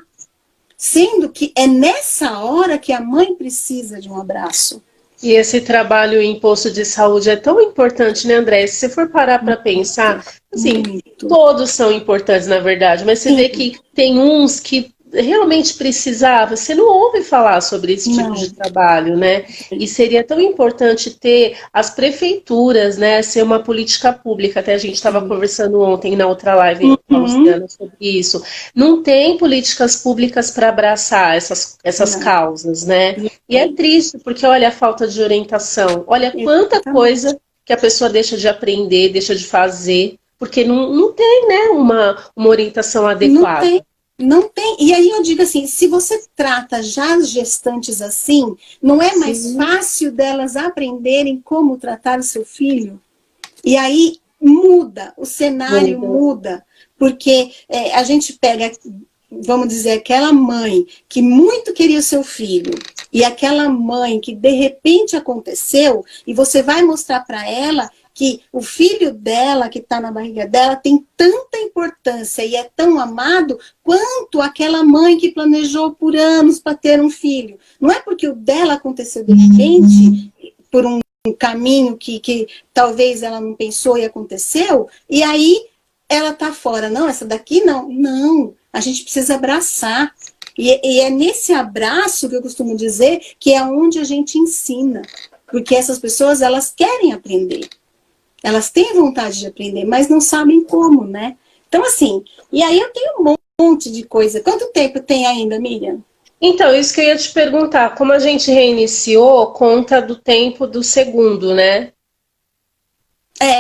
Sendo que é nessa hora que a mãe precisa de um abraço. e esse trabalho em posto de saúde é tão importante, né, André? Se você for parar para pensar, assim, Muito. todos são importantes, na verdade, mas você vê que tem uns que realmente precisava, você não ouve falar sobre esse tipo de trabalho, né? E seria tão importante ter as prefeituras, né, ser uma política pública. Até a gente estava conversando ontem na outra live com a Luciana sobre isso. Não tem políticas públicas para abraçar essas causas, né? E é triste, porque olha a falta de orientação, olha quanta coisa que a pessoa deixa de aprender, deixa de fazer, porque não tem, né, uma orientação adequada. Não tem. Não tem. E aí eu digo assim, se você trata já as gestantes assim, não é mais fácil delas aprenderem como tratar o seu filho? E aí muda, o cenário muda, porque a gente pega, vamos dizer, aquela mãe que muito queria o seu filho, e aquela mãe que de repente aconteceu, e você vai mostrar para ela que o filho dela, que está na barriga dela, tem tanta importância e é tão amado quanto aquela mãe que planejou por anos para ter um filho. Não é porque o dela aconteceu de repente, por um caminho que talvez ela não pensou e aconteceu, e aí ela está fora. Não, essa daqui não. Não, a gente precisa abraçar. E é nesse abraço que eu costumo dizer que é onde a gente ensina. Porque essas pessoas, elas querem aprender. Elas têm vontade de aprender, mas não sabem como, né? Então, assim, e aí eu tenho um monte de coisa. Quanto tempo tem ainda, Miriam? Então, isso que eu ia te perguntar. Como a gente reiniciou, conta do tempo do segundo, né?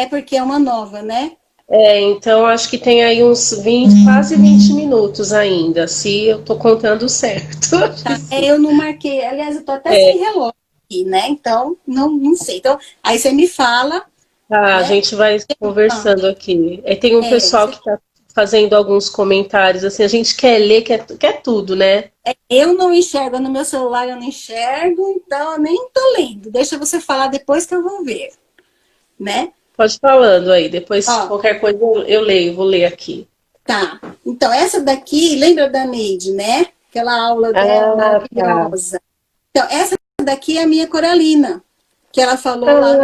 Porque é uma nova, né? Então acho que tem aí uns 20, quase 20 minutos ainda, se eu tô contando certo. Tá? Eu não marquei. Aliás, eu tô até sem relógio aqui, né? Então, não sei. Então, aí você me fala, Tá, a né? gente vai conversando aqui. Tem um pessoal que tá fazendo alguns comentários, assim, a gente quer ler, quer tudo, né? Eu não enxergo, no meu celular eu não enxergo, então eu nem tô lendo. Deixa você falar depois que eu vou ver, né? Pode ir falando aí, depois Ó, qualquer coisa eu leio, vou ler aqui. tá. Então, essa daqui, lembra da Neide, né? Aquela aula dela Ah, tá. maravilhosa. Então, essa daqui é a minha Coralina, que ela falou lá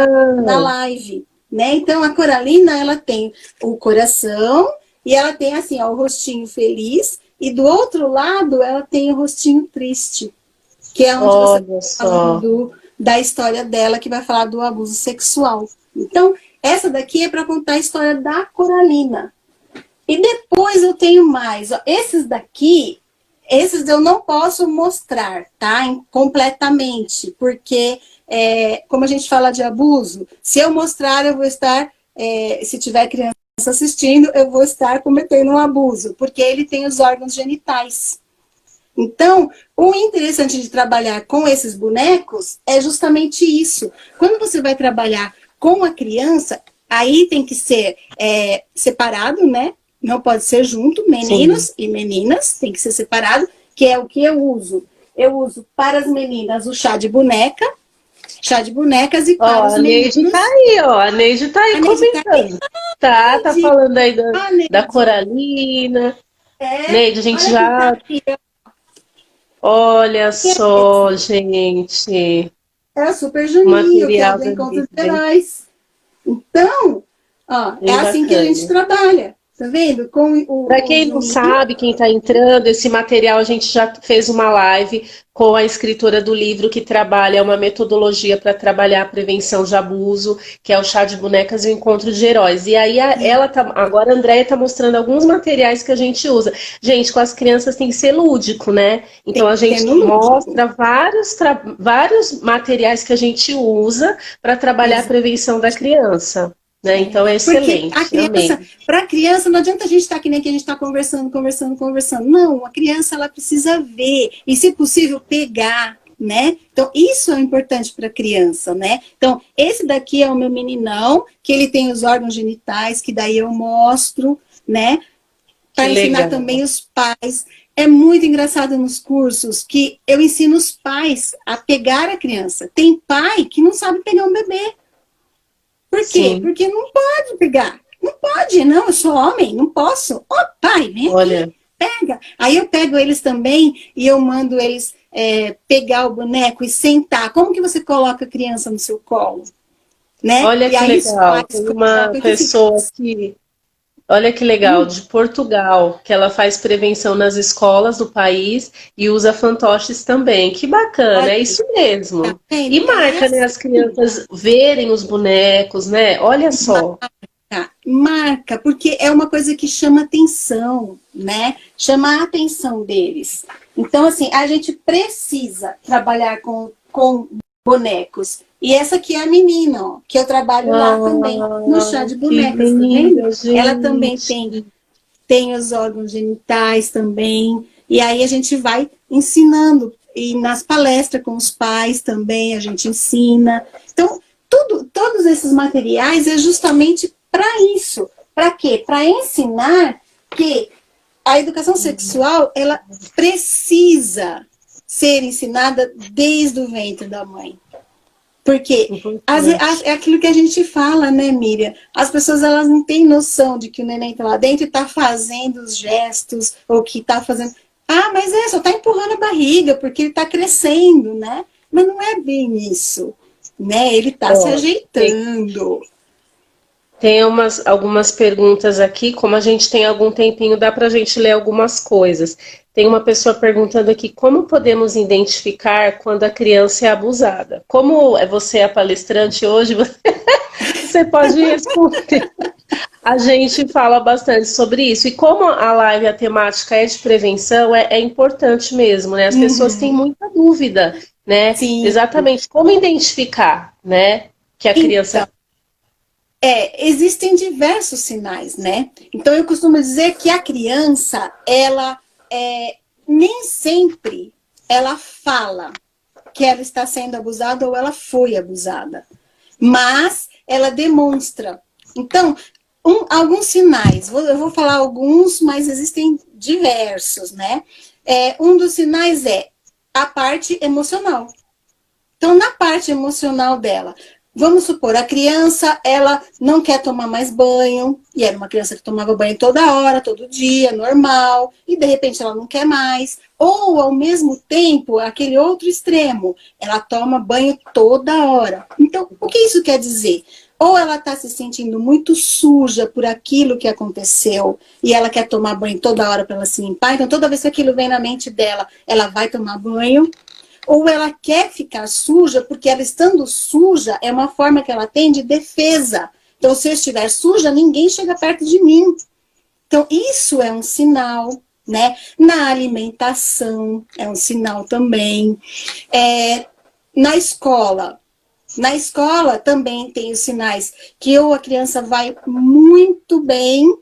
na Ah, live, né? Então, a Coralina, ela tem o coração e ela tem, assim, ó, o rostinho feliz e do outro lado ela tem o rostinho triste, que é onde você olha está falando só. da história dela, que vai falar do abuso sexual. Então, essa daqui é para contar a história da Coralina. E depois eu tenho mais. Ó, esses daqui, esses eu não posso mostrar, tá? Completamente, porque, como a gente fala de abuso, se eu mostrar, eu vou estar, se tiver criança assistindo, eu vou estar cometendo um abuso, porque ele tem os órgãos genitais. Então, o interessante de trabalhar com esses bonecos é justamente isso. Quando você vai trabalhar com a criança, aí tem que ser separado, né? Não pode ser junto, Sim. meninos e meninas, tem que ser separado, que é o que eu uso. Eu uso para as meninas o chá de bonecas, e Ó, para os a Neide tá meninos. aí, ó. A Neide tá aí A Neide tá aí? comentando. Tá Neide, falando aí a da Neide. Coralina. Neide, a gente Olha quem tá já. aqui. Olha só, gente. É o Super O Juninho, que é material do da Encontro Neide, de bem, Heróis. Então, ó, é bem assim que a gente bacana. trabalha, tá vendo? Com Para o quem não Juninho. sabe, quem está entrando, esse material a gente já fez uma live com a escritora do livro que trabalha uma metodologia para trabalhar a prevenção de abuso, que é o chá de bonecas e o encontro de heróis. E aí agora a Andréia está mostrando alguns materiais que a gente usa. Gente, com as crianças tem que ser lúdico, né? Tem Então a que ser gente no lúdico. mostra vários materiais que a gente usa para trabalhar a prevenção da criança. Né? Então é Porque a excelente, amei. criança, para a criança, não adianta a gente estar que nem que a gente está conversando. Não, a criança ela precisa ver e, se possível, pegar, né? Então, isso é importante para a criança, né? Então, esse daqui é o meu meninão, que ele tem os órgãos genitais, que daí eu mostro, né? Que Para ensinar legal. também os pais. É muito engraçado nos cursos que eu ensino os pais a pegar a criança. Tem pai que não sabe pegar um bebê. Por quê? Sim, Porque não pode pegar. Não pode, não, eu sou homem, não posso. Ó, pai, vem aqui, olha. pega. Aí eu pego eles também e eu mando eles pegar o boneco e sentar. Como que você coloca a criança no seu colo? Né? Olha E que aí os legal. pais Tem uma colocam que fica. pessoa que, olha que legal, de Portugal, que ela faz prevenção nas escolas do país e usa fantoches também. Que bacana, Olha é aí, isso tá mesmo. vendo? E marca, né, as Assim. crianças verem os bonecos, né? Olha só. Marca, porque é uma coisa que chama atenção, né? Chama a atenção deles. Então, assim, a gente precisa trabalhar com bonecos. E essa aqui é a menina, ó, que eu trabalho lá também, no chá Ah, de que bonecas, tá vendo? linda, Ela também gente. tem os órgãos genitais também. E aí a gente vai ensinando. E nas palestras com os pais também a gente ensina. Então, todos esses materiais é justamente para isso. Para quê? Para ensinar que a educação sexual, ela precisa ser ensinada desde o ventre da mãe. Porque é aquilo que a gente fala, né, Miriam? As pessoas, elas não têm noção de que o neném está lá dentro e está fazendo os gestos, ou que está fazendo... Ah, mas só está empurrando a barriga, porque ele está crescendo, né? Mas não é bem isso, né? Ele está se ajeitando. Tem algumas perguntas aqui, como a gente tem algum tempinho, dá para a gente ler algumas coisas. Tem uma pessoa perguntando aqui, como podemos identificar quando a criança é abusada? Como você é a palestrante hoje, você pode responder. A gente fala bastante sobre isso. E como a live, a temática é de prevenção, é importante mesmo, né? As pessoas têm muita dúvida, né? Sim. Exatamente como identificar, né? Que a criança... Existem diversos sinais, né? Então, eu costumo dizer que a criança, ela nem sempre ela fala que ela está sendo abusada ou ela foi abusada, mas ela demonstra. Então, alguns sinais, eu vou falar alguns, mas existem diversos, né? Um dos sinais é a parte emocional. Então, na parte emocional dela, vamos supor, a criança, ela não quer tomar mais banho, e era uma criança que tomava banho toda hora, todo dia, normal, e de repente ela não quer mais. Ou, ao mesmo tempo, aquele outro extremo, ela toma banho toda hora. Então, o que isso quer dizer? Ou ela está se sentindo muito suja por aquilo que aconteceu, e ela quer tomar banho toda hora para ela se limpar, então toda vez que aquilo vem na mente dela, ela vai tomar banho. Ou ela quer ficar suja, porque ela estando suja é uma forma que ela tem de defesa. Então, se eu estiver suja, ninguém chega perto de mim. Então, isso é um sinal, né? Na alimentação é um sinal também. Na escola também tem os sinais que ou a criança vai muito bem,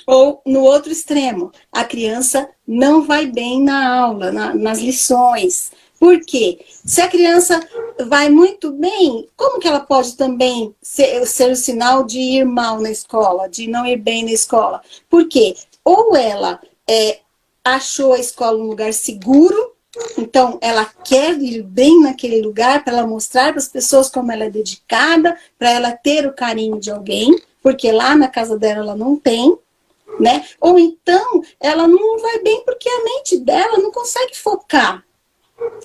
ou no outro extremo, a criança não vai bem na aula, nas lições. Por quê? Se a criança vai muito bem, como que ela pode também ser o sinal de ir mal na escola, de não ir bem na escola? Por quê? Ou ela achou a escola um lugar seguro, então ela quer ir bem naquele lugar para ela mostrar para as pessoas como ela é dedicada, para ela ter o carinho de alguém, porque lá na casa dela ela não tem, né? Ou então ela não vai bem porque a mente dela não consegue focar.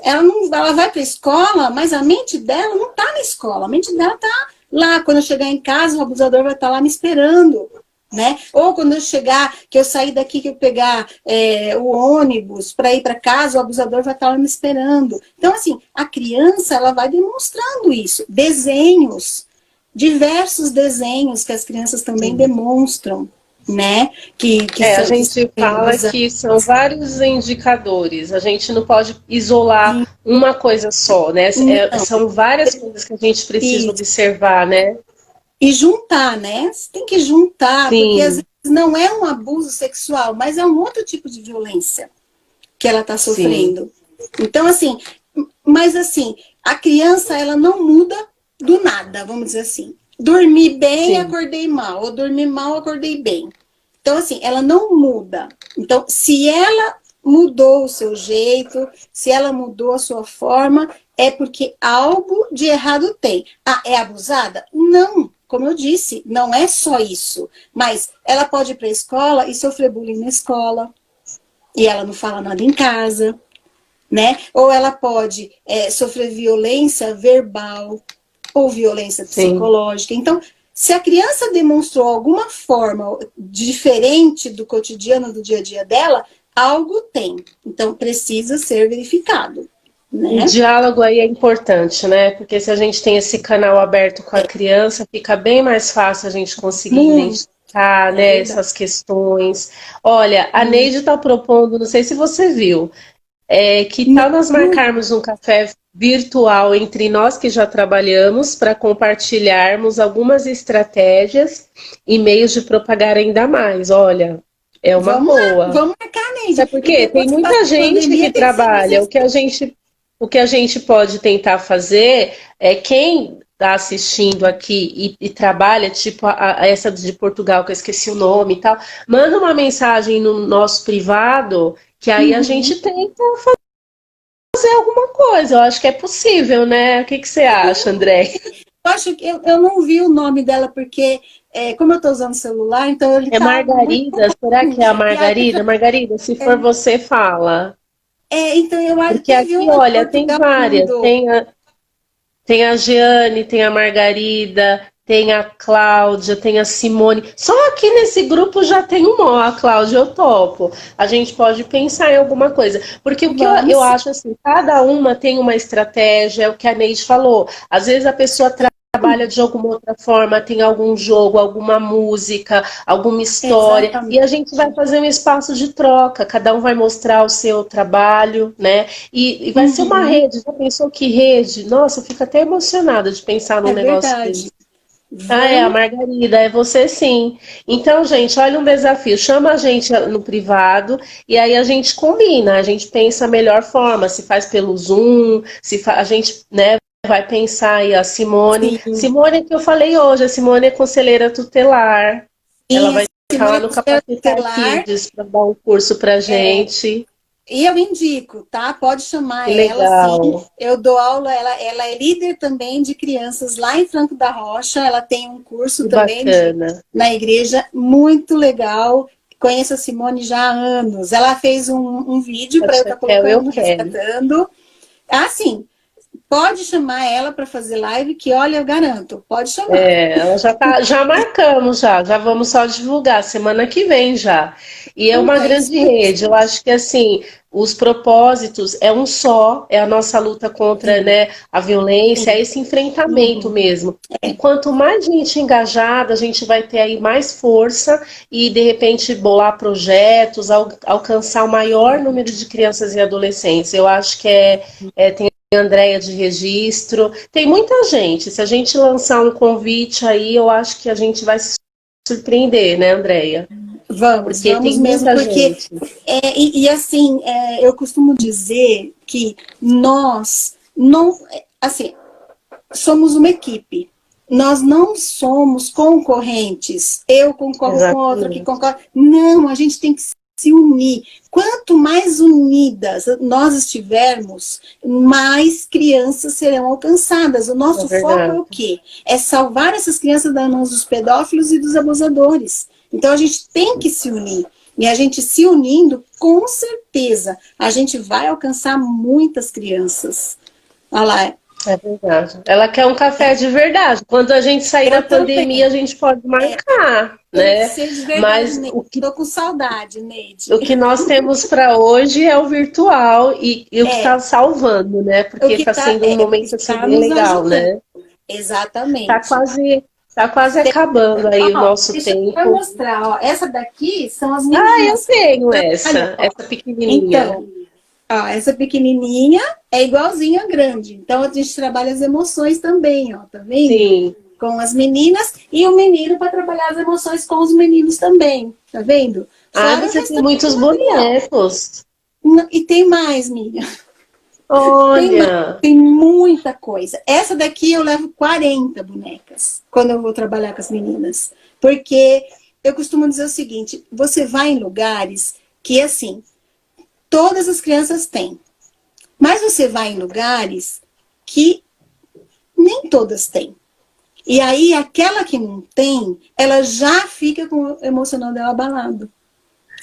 Ela vai para a escola, mas a mente dela não está na escola. A mente dela está lá. Quando eu chegar em casa, o abusador vai estar lá me esperando, né? Ou quando eu chegar, que eu sair daqui, que eu pegar o ônibus para ir para casa, o abusador vai estar lá me esperando. Então, assim, a criança, ela vai demonstrando isso. Desenhos, diversos desenhos que as crianças também demonstram, né? A gente fala que são vários indicadores, a gente não pode isolar uma coisa só, né? São várias coisas que a gente precisa observar, né? E juntar, né? Você tem que juntar, porque às vezes não é um abuso sexual, mas é um outro tipo de violência que ela está sofrendo. Então, assim, mas assim, a criança, ela não muda do nada, vamos dizer assim. Dormi bem, acordei mal, ou dormi mal, acordei bem. Então, assim, ela não muda. Então, se ela mudou o seu jeito, se ela mudou a sua forma, é porque algo de errado tem. Ah, é abusada? Não, como eu disse, não é só isso. Mas ela pode ir para a escola e sofrer bullying na escola, e ela não fala nada em casa, né? Ou ela pode sofrer violência verbal ou violência psicológica. Então, se a criança demonstrou alguma forma diferente do cotidiano, do dia a dia dela, algo tem. Então, precisa ser verificado. Né? O diálogo aí é importante, né? Porque se a gente tem esse canal aberto com a criança, fica bem mais fácil a gente conseguir identificar, né, essas questões. Olha, a Neide está propondo, não sei se você viu, que tal nós marcarmos um café virtual entre nós que já trabalhamos para compartilharmos algumas estratégias e meios de propagar ainda mais. Olha, é uma boa. Vamos marcar, Neide. Sabe por quê? Tem muita gente que trabalha. O que a gente pode tentar fazer é quem está assistindo aqui e trabalha, tipo a essa de Portugal, que eu esqueci o nome e tal, manda uma mensagem no nosso privado, que aí a gente tenta fazer fazer alguma coisa. Eu acho que é possível, né? O que que você acha, André? Eu acho que eu não vi o nome dela porque, como eu estou usando o celular, então ele É está muito Margarida? Será que é a e aí, Margarida? Margarida, se for você, fala. então eu acho Porque teve aqui, uma de olha, tem Portugal que várias. mandou. Tem a Jeane, tem a Margarida, tem a Cláudia, tem a Simone. Só aqui nesse grupo já tem uma, a Cláudia, eu topo. A gente pode pensar em alguma coisa. Porque o que eu Vamos, acho assim, cada uma tem uma estratégia, é o que a Neide falou. Às vezes a pessoa trabalha de alguma outra forma, tem algum jogo, alguma música, alguma história, e exatamente. a gente vai fazer um espaço de troca, cada um vai mostrar o seu trabalho, né? E vai ser uma Uhum, rede. Já pensou que rede? Nossa, eu fico até emocionada de pensar num é negócio desse. verdade. Ah, é a Vamos, Margarida, é você sim. Então, gente, olha um desafio. Chama a gente no privado e aí a gente combina, a gente pensa a melhor forma, se faz pelo Zoom, a gente, né, vai pensar aí a Simone. sim. Simone é que eu falei hoje, a Simone é conselheira tutelar. Ela Sim, a vai estar lá Simone no Costela Capacitar Tutelar, Kids para dar um curso pra gente. e eu indico, tá? Pode chamar Que ela, sim. legal, Eu dou aula, ela é líder também de crianças lá em Franco da Rocha. Ela tem um curso que também bacana. na igreja, muito legal. Conheço a Simone já há anos. Ela fez um vídeo para eu estar Eu colocando, quero. resgatando. Ah, sim, pode chamar ela para fazer live, que olha, eu garanto, pode chamar. É, ela já tá, já marcamos já vamos só divulgar semana que vem já. E é uma Pronto, é isso grande rede. Eu mesmo. acho que assim, os propósitos é um só, é a nossa luta contra, Sim, né, a violência, é sim. esse enfrentamento Uhum. mesmo. E quanto mais gente engajada, a gente vai ter aí mais força e de repente bolar projetos, alcançar o maior número de crianças e adolescentes. Eu acho que tem Andréia de registro, tem muita gente. Se a gente lançar um convite aí, eu acho que a gente vai se surpreender, né, Andréia? Vamos, Porque vamos tem mesmo, muita porque gente. assim, eu costumo dizer que nós não, assim, somos uma equipe. Nós não somos concorrentes. Eu concorro com outro que Exatamente. concorre. Não, a gente tem que se unir. Quanto mais unidas nós estivermos, mais crianças serão alcançadas. O É nosso foco é verdade. o quê? É salvar essas crianças das mãos dos pedófilos e dos abusadores. Então a gente tem que se unir. E a gente se unindo, com certeza, a gente vai alcançar muitas crianças. Olha lá, É verdade. Ela quer um café de verdade. Quando a gente sair da eu pandemia, a também. gente pode marcar, Tem que né? ser de verdade, Mas Neide. Tô com saudade, Neide. o que nós temos para hoje é o virtual e o que está É, salvando, né? Porque está sendo um o que momento assim está bem nos legal, ajudando. né? Tá Exatamente. quase, tá quase acabando aí o Ó, nosso deixa eu tempo. mostrar. Ó. Essa daqui são as Ah, eu meninas tenho trabalhando. Ó. essa pequenininha. Então, ó, essa pequenininha é igualzinha à grande. Então, a gente trabalha as emoções também, ó, tá vendo? Sim. Com as meninas e o menino para trabalhar as emoções com os meninos também, tá vendo? Ah, Fora o você tem restante muitos do material. bonecos. E tem mais, minha. Tem, Olha, tem muita coisa. Essa daqui eu levo 40 bonecas quando eu vou trabalhar com as meninas. Porque eu costumo dizer o seguinte: você vai em lugares que, assim, todas as crianças têm. Mas você vai em lugares que nem todas têm. E aí, aquela que não tem, ela já fica com o emocional dela abalado.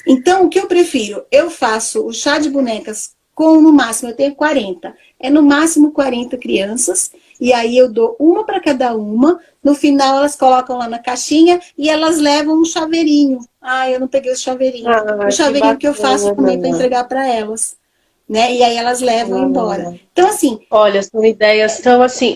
Então, o que eu prefiro? Eu faço o chá de bonecas com, no máximo, eu tenho 40. É no máximo 40 crianças. E aí eu dou uma para cada uma. No final, elas colocam lá na caixinha e elas levam um chaveirinho. Ah, eu não peguei o chaveirinho. O ah, que chaveirinho que eu faço também para bacana. entregar para elas. Né? E aí elas levam embora. Ah. Então, assim, Olha, são ideias tão assim,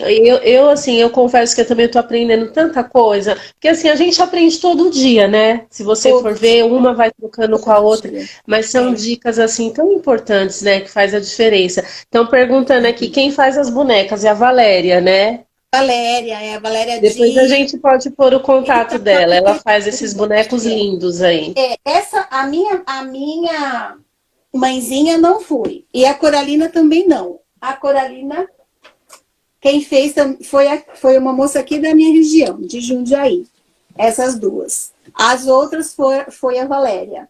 eu confesso que eu também estou aprendendo tanta coisa, porque assim, a gente aprende todo dia, né? Se você for todo ver, dia, uma vai trocando com a todo outra, dia. mas são É. dicas assim tão importantes, né, que faz a diferença. Estão perguntando aqui quem faz as bonecas, é a Valéria, né? A Valéria Depois a Dias. gente pode pôr o contato Então, dela, ela faz esses bonecos é, lindos aí. essa, a minha mãezinha não foi. E a Coralina também não. A Coralina, quem fez foi uma moça aqui da minha região, de Jundiaí. Essas duas. As outras foi a Valéria.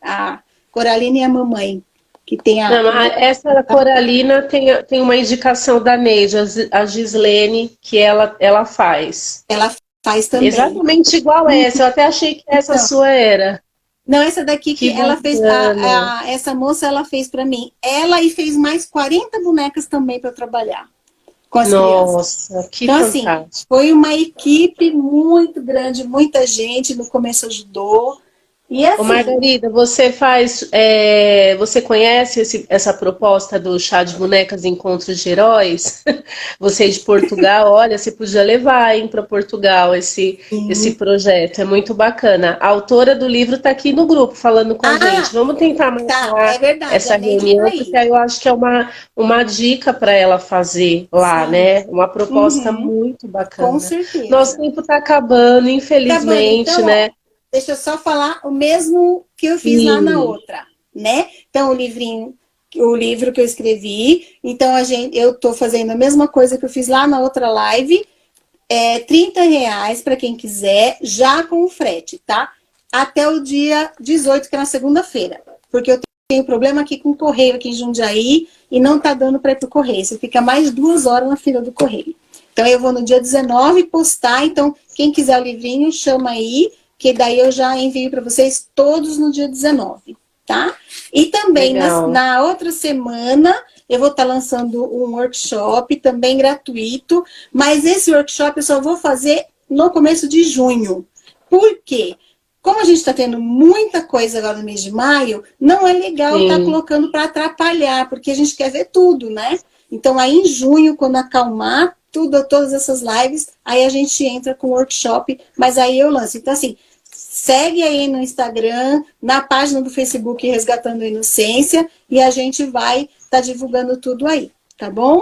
A Coralina e a mamãe. que tem Não, essa Coralina tem uma indicação da Neide, a Gislene, que ela faz. ela faz também. Exatamente igual essa. Eu até achei que essa Então, sua era. não, essa daqui que Que ela fez, bacana. essa moça ela fez para mim. Ela e fez mais 40 bonecas também para trabalhar com as crianças. Nossa, que Então, assim, fantástico. foi uma equipe muito grande, muita gente no começo ajudou. E Ô assim, Margarida, você conhece essa proposta do chá de bonecas Encontros de Heróis? Você é de Portugal, olha, você podia levar, hein, para Portugal esse projeto, é muito bacana. A autora do livro está aqui no grupo falando com a gente. ah, Vamos tentar tá, é marcar verdade, essa a Neide tá reunião, porque aí. aí eu acho que é uma dica para ela fazer lá, Sim, né? Uma proposta uhum, muito com bacana. Nosso certeza. tempo está acabando, Acabando, infelizmente, então, ó, né? deixa eu só falar o mesmo que eu fiz lá na E outra, né? Então, o livro que eu escrevi, então eu tô fazendo a mesma coisa que eu fiz lá na outra live, R$ 30 para quem quiser, já com o frete, tá? Até o dia 18, que é na segunda-feira. Porque eu tenho problema aqui com o correio aqui em Jundiaí e não tá dando para ir pro correio. Você fica mais 2 horas na fila do correio. Então eu vou no dia 19 postar. Então, quem quiser o livrinho, chama aí, que daí eu já envio para vocês todos no dia 19, tá? E também legal. na outra semana eu vou estar lançando um workshop também gratuito, mas esse workshop eu só vou fazer no começo de junho. Por quê? Como a gente está tendo muita coisa agora no mês de maio, não é legal estar Sim. colocando para atrapalhar, porque a gente quer ver tudo, né? Então, aí em junho, quando acalmar tudo, todas essas lives, aí a gente entra com o workshop, mas aí eu lanço. Então, assim, segue aí no Instagram, na página do Facebook Resgatando a Inocência, e a gente vai estar divulgando tudo aí, tá bom?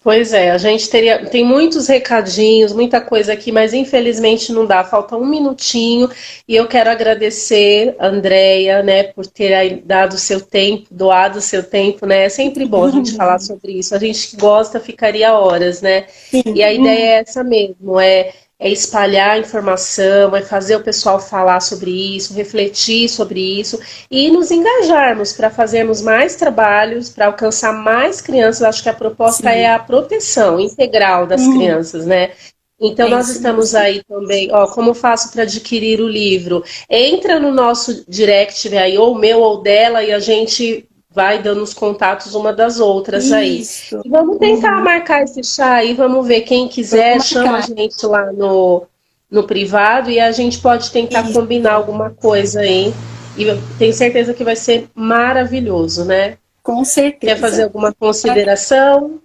Pois é, a gente tem muitos recadinhos, muita coisa aqui, mas infelizmente não dá, falta um minutinho e eu quero agradecer a Andréia, né, por ter aí dado o seu tempo, doado o seu tempo, né? É sempre bom a gente falar sobre isso. A gente que gosta ficaria horas, né? E a ideia é essa mesmo, é espalhar a informação, é fazer o pessoal falar sobre isso, refletir sobre isso e nos engajarmos para fazermos mais trabalhos, para alcançar mais crianças. Acho que a proposta é Sim, a proteção integral das crianças, né? Então, é nós isso estamos mesmo. aí também, ó, como faço para adquirir o livro? Entra no nosso direct aí, ou meu ou dela, e a gente vai dando os contatos uma das outras aí. Isso. E vamos tentar marcar esse chá aí, vamos ver quem quiser, Vamos chama a marcar. gente lá no privado e a gente pode tentar combinar Isso, alguma coisa aí. E eu tenho certeza que vai ser maravilhoso, né? com Quer fazer certeza. alguma consideração?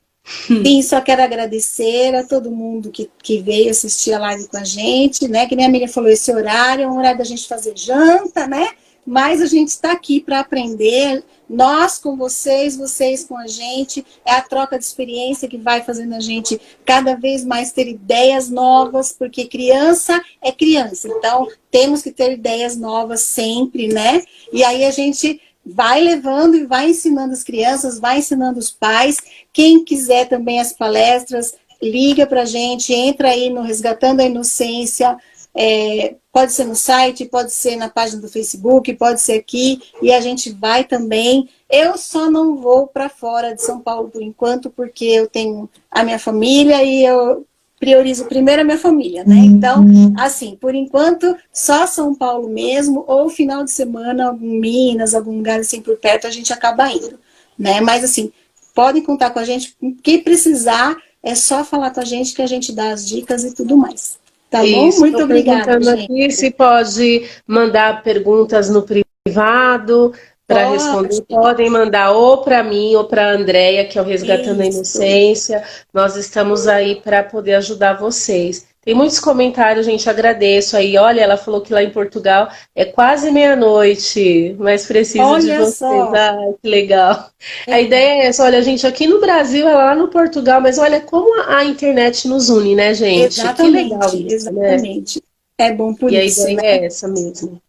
Sim, só quero agradecer a todo mundo que veio assistir a live com a gente, né? Que nem a amiga falou, esse horário é um horário da gente fazer janta, né? Mas a gente está aqui para aprender, nós com vocês, vocês com a gente, é a troca de experiência que vai fazendo a gente cada vez mais ter ideias novas, porque criança é criança, então temos que ter ideias novas sempre, né? E aí a gente vai levando e vai ensinando as crianças, vai ensinando os pais. Quem quiser também as palestras, liga para a gente, entra aí no Resgatando a Inocência, pode ser no site, pode ser na página do Facebook, pode ser aqui, e a gente vai também. Eu só não vou para fora de São Paulo por enquanto, porque eu tenho a minha família e eu priorizo primeiro a minha família, né? Então, assim, por enquanto, só São Paulo mesmo, ou final de semana, algum Minas, algum lugar assim por perto, a gente acaba indo, né? Mas, assim, podem contar com a gente, o que precisar, é só falar com a gente que a gente dá as dicas e tudo mais. Tá bom? Isso, Muito estou obrigada, perguntando gente. aqui se pode mandar perguntas no privado para responder. Pode. Podem mandar ou para mim ou para a Andréia, que é o Resgatando a Isso. Inocência. Nós estamos aí para poder ajudar vocês. Tem muitos comentários, gente, agradeço aí. Olha, ela falou que lá em Portugal é quase meia-noite, mas preciso de Olha vocês. só. Ai, que legal. A ideia é essa, olha, gente, aqui no Brasil, é lá no Portugal, mas olha como a internet nos une, né, gente? Que legal Exatamente, isso, né? exatamente. É bom por E a isso, ideia né? é essa mesmo.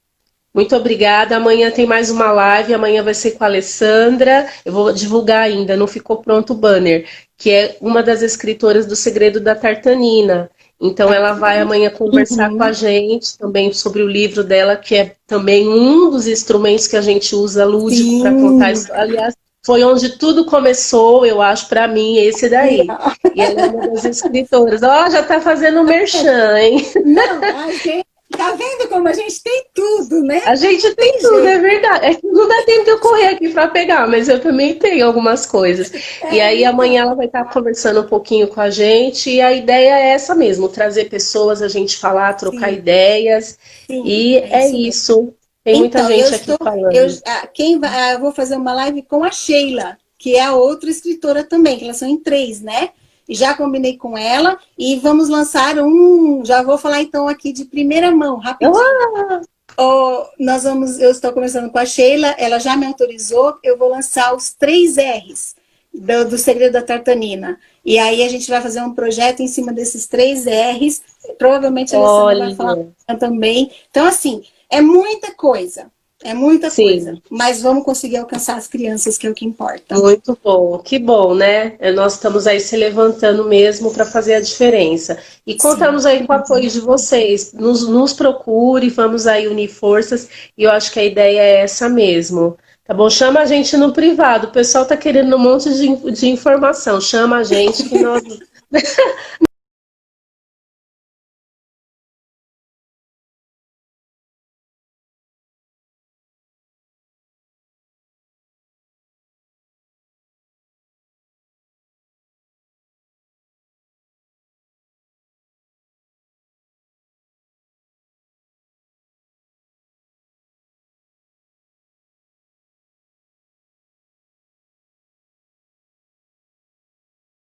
Muito obrigada. Amanhã tem mais uma live. Amanhã vai ser com a Alessandra. Eu vou divulgar ainda, não ficou pronto o banner, que é uma das escritoras do Segredo da Tartanina. Então ela vai amanhã conversar com a gente também sobre o livro dela, que é também um dos instrumentos que a gente usa lúdico para contar a Sim. história. Aliás, foi onde tudo começou, eu acho, para mim, esse daí. Legal. E ela é uma das escritoras. Ó, já tá fazendo merchan, hein? Não, a gente tá vendo como a gente tem tudo, né? A gente tem Tem tudo, jeito. é verdade. É que não dá tempo de eu correr aqui para pegar, mas eu também tenho algumas coisas. E aí amanhã ela vai estar conversando um pouquinho com a gente, e a ideia é essa mesmo, trazer pessoas, a gente falar, trocar Sim, ideias. sim, E é é isso mesmo. isso. Tem muita Então, gente aqui falando. eu vou fazer uma live com a Sheila, que é a outra escritora também, que elas são em três, né? E já combinei com ela e vamos lançar já vou falar então aqui de primeira mão, rapidinho. Ah, Eu estou conversando com a Sheila, ela já me autorizou, eu vou lançar os 3 R's do Segredo da Tartanina. E aí a gente vai fazer um projeto em cima desses 3 R's, provavelmente a Alessandra vai falar olha, também. Então, assim, é muita coisa, sim. mas vamos conseguir alcançar as crianças, que é o que importa. Muito bom, que bom, né? Nós estamos aí se levantando mesmo para fazer a diferença. E Sim. contamos aí com o apoio de vocês. Nos procure, vamos aí unir forças. E eu acho que a ideia é essa mesmo. Tá bom? Chama a gente no privado. O pessoal tá querendo um monte de informação. Chama a gente que nós